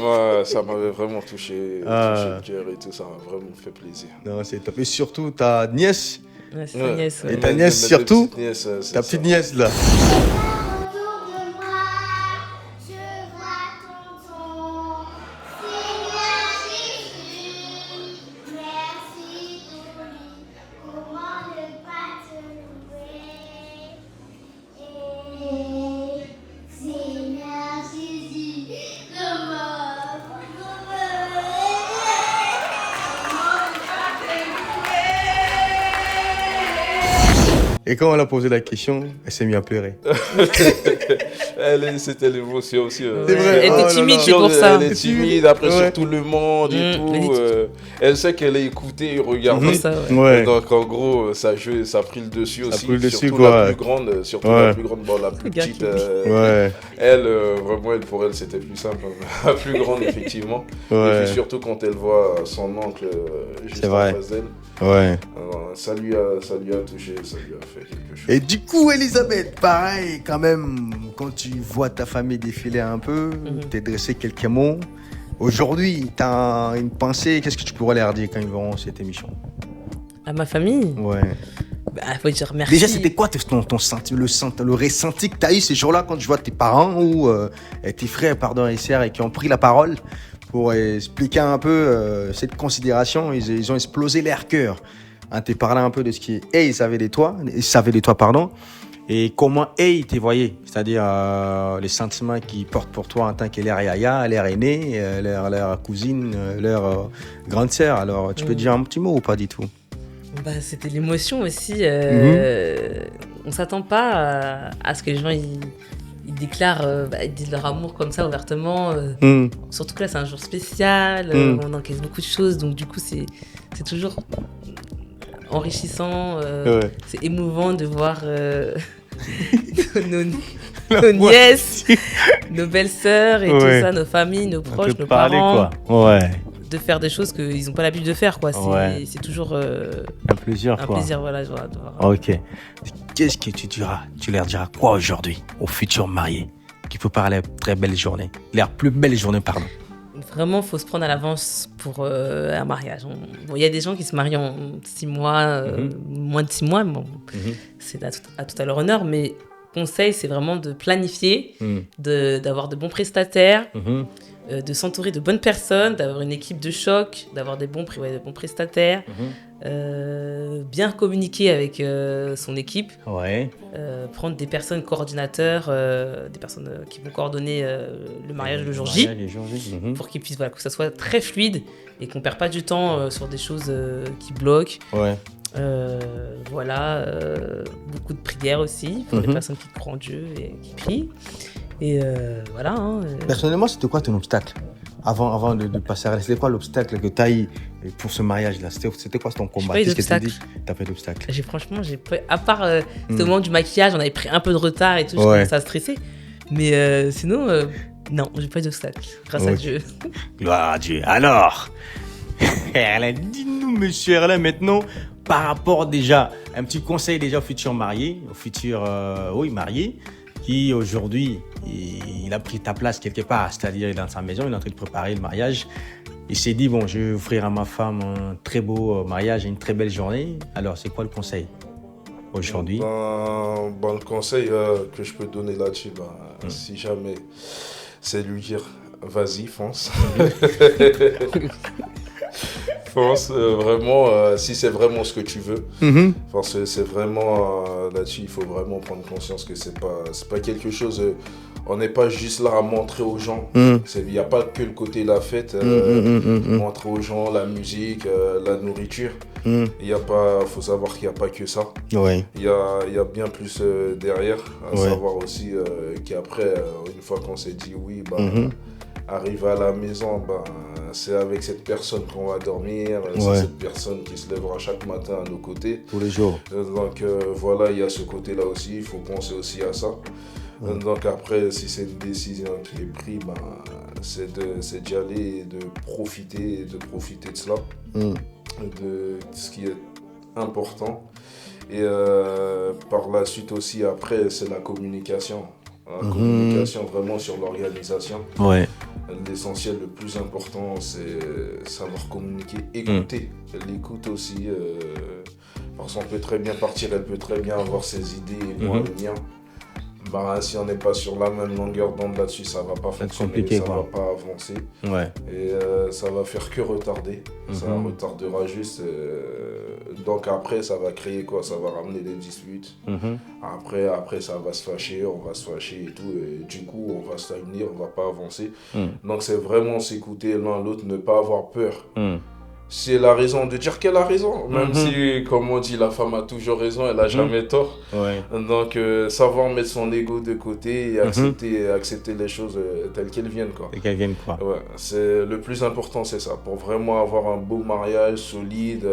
m'avait vraiment touché le cœur et tout. Ça m'a vraiment fait plaisir. Non, c'est top. Et surtout, ta nièce. Ouais, c'est ta nièce. Et ta nièce surtout. Ta petite nièce là. Et quand on a posé la question, elle s'est mise à pleurer. C'était l'émotion aussi. C'est vrai. Elle était timide, c'est pour ça. Elle est timide, après sur tout le monde et tout. Elle sait qu'elle est écoutée et regardée. Donc en gros, ça a pris le dessus aussi. Surtout la plus grande, la plus petite. Elle, vraiment, pour elle, c'était plus simple. La plus grande, effectivement. Et puis surtout quand elle voit son oncle juste en face d'elle. Ouais. Alors, ça lui a touché, ça lui a fait quelque chose. Et du coup, Elisabeth, pareil, quand même, quand tu vois ta famille défiler un peu, t'es dressé quelques mots. Aujourd'hui, t'as une pensée, qu'est-ce que tu pourrais leur dire quand ils verront cette émission? À ma famille? Ouais. Faut dire merci. Déjà, c'était quoi ton sentiment, le ressenti que t'as eu ces jours-là quand tu vois tes parents ou tes frères, et sœurs, et qui ont pris la parole pour expliquer un peu cette considération? Ils ont explosé leur cœur. Hein, t'es parlé un peu de ce qui ils savaient de toi, et comment ils te voyaient, c'est-à-dire les sentiments qu'ils portent pour toi en tant que leur yaya, leur aîné, leur cousine, leur grande sœur. Alors, tu peux dire un petit mot ou pas du tout? C'était l'émotion aussi. On s'attend pas à ce que les gens ils déclarent, ils disent leur amour comme ça ouvertement. Surtout que là, c'est un jour spécial, on encaisse beaucoup de choses, donc du coup, c'est toujours enrichissant. C'est émouvant de voir nos nièces, nos belles-sœurs et tout ça, nos familles, nos proches, nos parents. De faire des choses qu'ils n'ont pas l'habitude de faire, quoi. C'est toujours un plaisir, quoi. Un plaisir, voilà. Ok. Qu'est-ce que tu leur diras quoi aujourd'hui aux futurs mariés qui préparent les très belles journées, les plus belles journées, pardon? vraiment, il faut se prendre à l'avance pour un mariage. Il y a des gens qui se marient en 6 mois, moins de 6 mois. Bon, c'est à tout à leur honneur. Mais conseil, c'est vraiment de planifier, d'avoir de bons prestataires, de s'entourer de bonnes personnes, d'avoir une équipe de choc, d'avoir de bons prestataires, bien communiquer avec son équipe, prendre des personnes coordinateurs, des personnes qui vont coordonner le mariage le jour J, pour qu'ils puissent, que ça soit très fluide et qu'on ne perd pas du temps sur des choses qui bloquent. Beaucoup de prières aussi pour les personnes qui croient en Dieu et qui prient. Et voilà. Personnellement, c'était quoi ton obstacle avant de passer à la... C'était quoi l'obstacle que tu as eu pour ce mariage-là? C'était quoi ton combat? Qu'est-ce que tu as dit? T'as pas d'obstacle? Franchement, à part au moment du maquillage, on avait pris un peu de retard et tout, je commençais à stresser. Mais sinon, non, j'ai pas d'obstacle, grâce à Dieu. Gloire à Dieu. Alors, Erlin, dis-nous, monsieur Erlin, maintenant, par rapport déjà, un petit conseil déjà aux futurs mariés, mariés, qui aujourd'hui, il a pris ta place quelque part, c'est-à-dire il est dans sa maison, il est en train de préparer le mariage. Il s'est dit, bon, je vais offrir à ma femme un très beau mariage et une très belle journée. Alors, c'est quoi le conseil aujourd'hui? Le conseil que je peux donner là-dessus, si jamais, c'est lui dire, vas-y, fonce. Fonce, vraiment, si c'est vraiment ce que tu veux. C'est vraiment là-dessus, il faut vraiment prendre conscience que c'est pas quelque chose. On n'est pas juste là à montrer aux gens. Il n'y a pas que le côté la fête, montrer aux gens la musique, la nourriture. Faut savoir qu'il n'y a pas que ça. Il y a bien plus derrière. Savoir aussi qu'après, une fois qu'on s'est dit oui, arriver à la maison, c'est avec cette personne qu'on va dormir, c'est cette personne qui se lèvera chaque matin à nos côtés. Tous les jours. Donc voilà, il y a ce côté-là aussi, il faut penser aussi à ça. Donc après, si c'est une décision qui est prise, c'est d'y aller et de profiter de cela, de ce qui est important. Et par la suite aussi, après, c'est la communication. La communication vraiment sur l'organisation. L'essentiel, le plus important, c'est savoir communiquer, écouter. L'écoute aussi, parce qu'on peut très bien partir, elle peut très bien avoir ses idées et moi le mien. Si on n'est pas sur la même longueur d'onde là-dessus, ça va pas fonctionner, va pas avancer. Et ça va faire que retarder. Ça retardera juste. Donc après, ça va créer quoi? Ça va ramener des disputes. Après, ça va se fâcher, on va se fâcher et tout. Et du coup, on va stagner, on va pas avancer. Donc c'est vraiment s'écouter l'un l'autre, ne pas avoir peur. C'est la raison de dire qu'elle a raison, même si, comme on dit, la femme a toujours raison, elle n'a jamais tort. Donc, savoir mettre son ego de côté et accepter les choses telles qu'elles viennent. Et qu'elles viennent quoi. Le plus important, c'est ça. Pour vraiment avoir un beau mariage solide,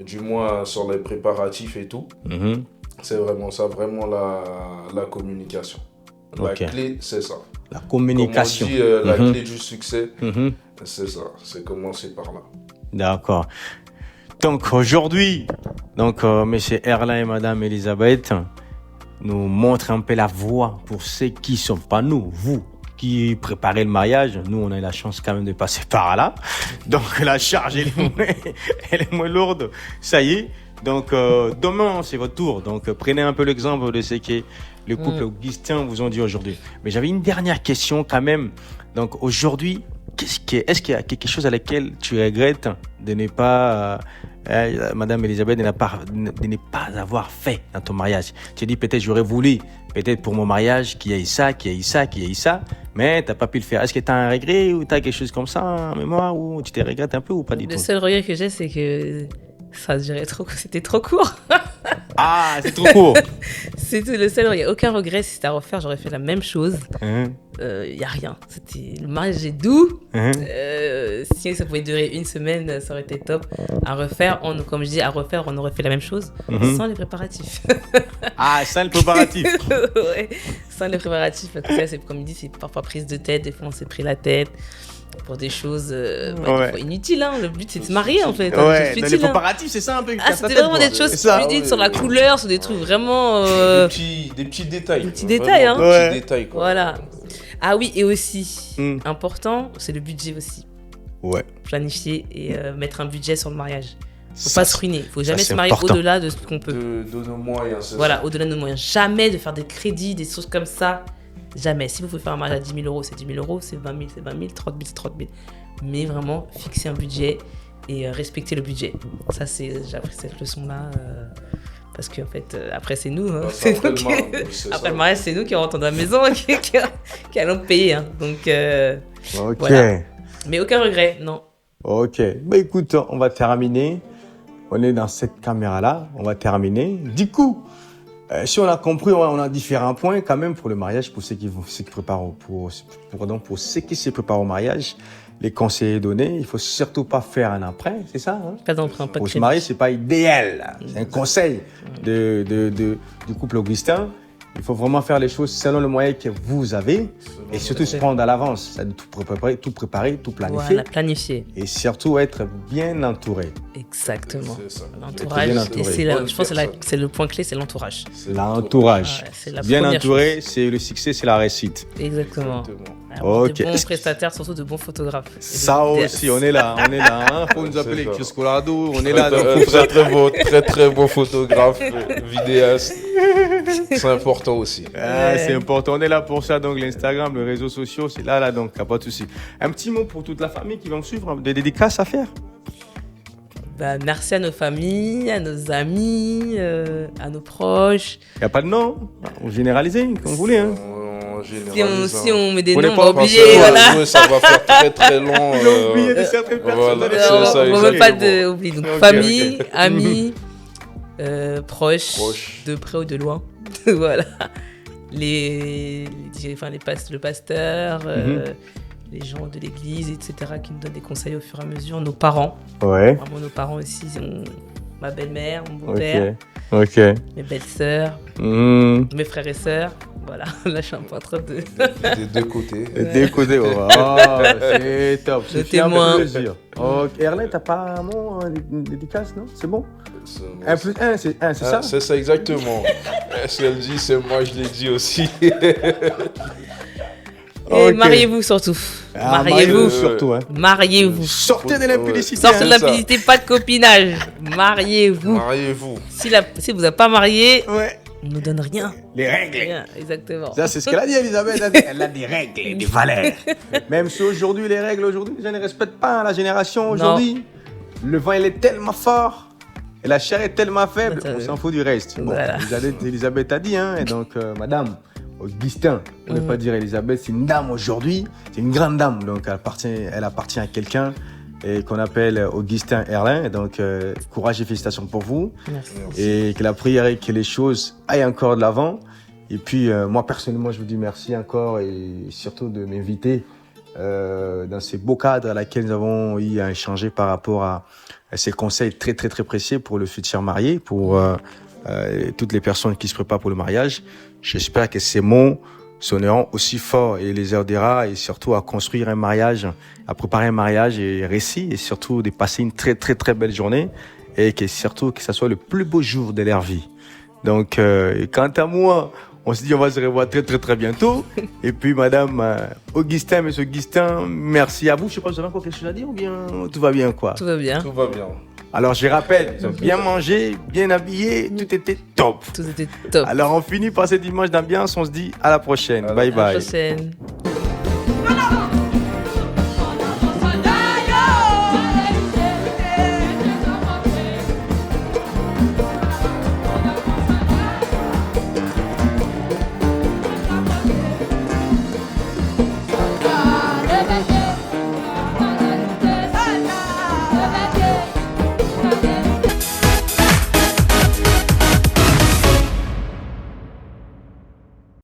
du moins sur les préparatifs et tout. C'est vraiment ça, vraiment la communication. La clé, c'est ça. La communication. Comme on dit, la clé du succès, c'est ça, c'est commencer par là. D'accord. Donc aujourd'hui, monsieur Erlin et madame Elisabeth nous montrent un peu la voie pour ceux qui sont pas nous, vous, qui préparez le mariage. Nous, on a eu la chance quand même de passer par là. Donc la charge, elle est moins lourde. Ça y est. Donc demain, c'est votre tour. Donc prenez un peu l'exemple de ce que le couple Augustin vous ont dit aujourd'hui. Mais j'avais une dernière question quand même. Donc aujourd'hui, est-ce qu'il y a quelque chose à laquelle tu regrettes de ne pas, Madame Elisabeth, de ne pas avoir fait dans ton mariage? Tu as dit peut-être j'aurais voulu, peut-être pour mon mariage, qu'il y ait ça, mais tu n'as pas pu le faire. Est-ce que tu as un regret ou tu as quelque chose comme ça en mémoire ou tu te regrettes un peu ou pas du tout? Le seul regret que j'ai, c'est que ça durait c'était trop court. Ah, c'est trop court. C'est tout, le seul, il n'y a aucun regret. Si c'était à refaire, j'aurais fait la même chose. Il n'y a rien. Le mariage est doux. Si ça pouvait durer une semaine, ça aurait été top. À refaire, comme je dis, on aurait fait la même chose sans les préparatifs. Sans les préparatifs. Ouais, sans les préparatifs. Parce que ça, c'est, comme il dit, c'est parfois prise de tête. Des fois, on s'est pris la tête pour des choses des fois inutiles. Le but, c'est de se marier, en fait. Les préparatifs, c'est ça un peu. C'était vraiment des choses stupides sur la couleur, sur des trucs vraiment... Des petits détails. Des petits détails, Petits détails, quoi. Voilà. Ah oui, et aussi, important, c'est le budget aussi. Ouais. Planifier et mettre un budget sur le mariage. Faut pas se ruiner. Faut jamais se marier au-delà de ce qu'on peut. De nos moyens, voilà, au-delà de nos moyens. Jamais de faire des crédits, des choses comme ça. Jamais. Si vous pouvez faire un mariage à 10 000 euros, c'est 10 000 euros. C'est 20 000, c'est 20 000. 30 000, c'est 30 000. Mais vraiment, fixer un budget et respecter le budget. Ça, j'ai appris cette leçon-là. Parce qu'en fait, après, c'est nous. Hein. Après le mariage, c'est nous qui rentrons dans la maison et qui allons payer. Hein. Donc, ok. Voilà. Mais aucun regret, non. Ok. Bah écoute, on va terminer. On est dans cette caméra-là. On va terminer. Du coup, si on a compris, on a différents points quand même pour le mariage, pour ceux qui se préparent pour ceux qui se préparent au mariage. Les conseils donnés, il faut surtout pas faire un emprunt, c'est ça, hein? Pas d'emprunt, pas de pour se marier, c'est pas idéal. C'est un conseil du couple Augustin. Il faut vraiment faire les choses selon le moyen que vous avez et surtout se prendre à l'avance, tout préparer, tout planifier. Voilà, planifier. Et surtout être bien entouré. Exactement. C'est ça. L'entourage, je pense que c'est le point clé, c'est l'entourage. L'entourage. Bien entouré, c'est le succès, c'est la réussite. Exactement. Ok. De bons prestataires, surtout de bons photographes. Ça aussi, on est là. Hein. Faut nous appeler Chris Colorado. On est là. Très beau photographe, vidéaste. C'est important aussi. C'est important. On est là pour ça. Donc l'Instagram, les réseaux sociaux, c'est là. Donc y a pas de souci. Un petit mot pour toute la famille qui va me suivre. Des dédicaces à faire. Merci à nos familles, à nos amis, à nos proches. Il n'y a pas de nom. On généralise comme vous voulez. Hein. Si on met des noms, on va oublier. Voilà. Ça va faire très très long. On a oublié de certaines personnes. On ne veut pas oublier. Donc, famille, amis, proches, de près ou de loin. Voilà. Le pasteur, les gens de l'église, etc., qui nous donnent des conseils au fur et à mesure. Nos parents. Ouais. Vraiment, nos parents aussi. Ma belle-mère, mon beau-père. Ok. Mes belles-sœurs. Mes frères et sœurs. Voilà, là je suis un peu en train de... Des deux côtés. Des deux côtés, c'est top. Le témoin. Erlen, t'as pas un mot, une dédicace, non? C'est bon? 1 plus 1, c'est ça? C'est ça, exactement. Ce qu'elle dit, c'est moi, je l'ai dit aussi. Et mariez-vous surtout. Mariez-vous surtout. Hein. Mariez-vous. Sortez de l'impudicité. Sortez de l'impudicité, pas de copinage. Mariez-vous. Mariez-vous. Si vous n'êtes pas marié... Ouais. On ne donne rien. Les règles. Rien, exactement. Ça, c'est ce qu'elle a dit, Elisabeth. Elle a des règles, des valeurs. Même si aujourd'hui, les règles, les gens ne respectent pas la génération aujourd'hui. Le vent, il est tellement fort. Et la chair est tellement faible. On s'en fout du reste. Bon, voilà. Elisabeth a dit, hein. Et donc, madame Augustin, on ne peut pas dire Elisabeth, c'est une dame aujourd'hui. C'est une grande dame. Donc, elle appartient à quelqu'un. Et qu'on appelle Augustin Erlen. Donc, courage et félicitations pour vous. Merci. Et que la prière et que les choses aillent encore de l'avant. Et puis, moi, personnellement, je vous dis merci encore et surtout de m'inviter dans ces beaux cadres à laquelle nous avons eu à échanger par rapport à ces conseils très, très, très précieux pour le futur marié, pour toutes les personnes qui se préparent pour le mariage. J'espère que ces mots sonneront aussi fort et les aidera et surtout à construire un mariage, à préparer un mariage et réussi et surtout de passer une très très très belle journée et surtout que ça soit le plus beau jour de leur vie. Donc quant à moi, on se dit on va se revoir très très très bientôt et puis madame Augustin, monsieur Augustin, merci à vous. Je sais pas, vous avez encore quelque chose à dire ou bien tout va bien quoi? Tout va bien. Tout va bien. Alors, je rappelle, ils ont bien mangé, bien habillé, tout était top. Tout était top. Alors, on finit par cette image d'ambiance, on se dit à la prochaine. Bye bye. À la prochaine.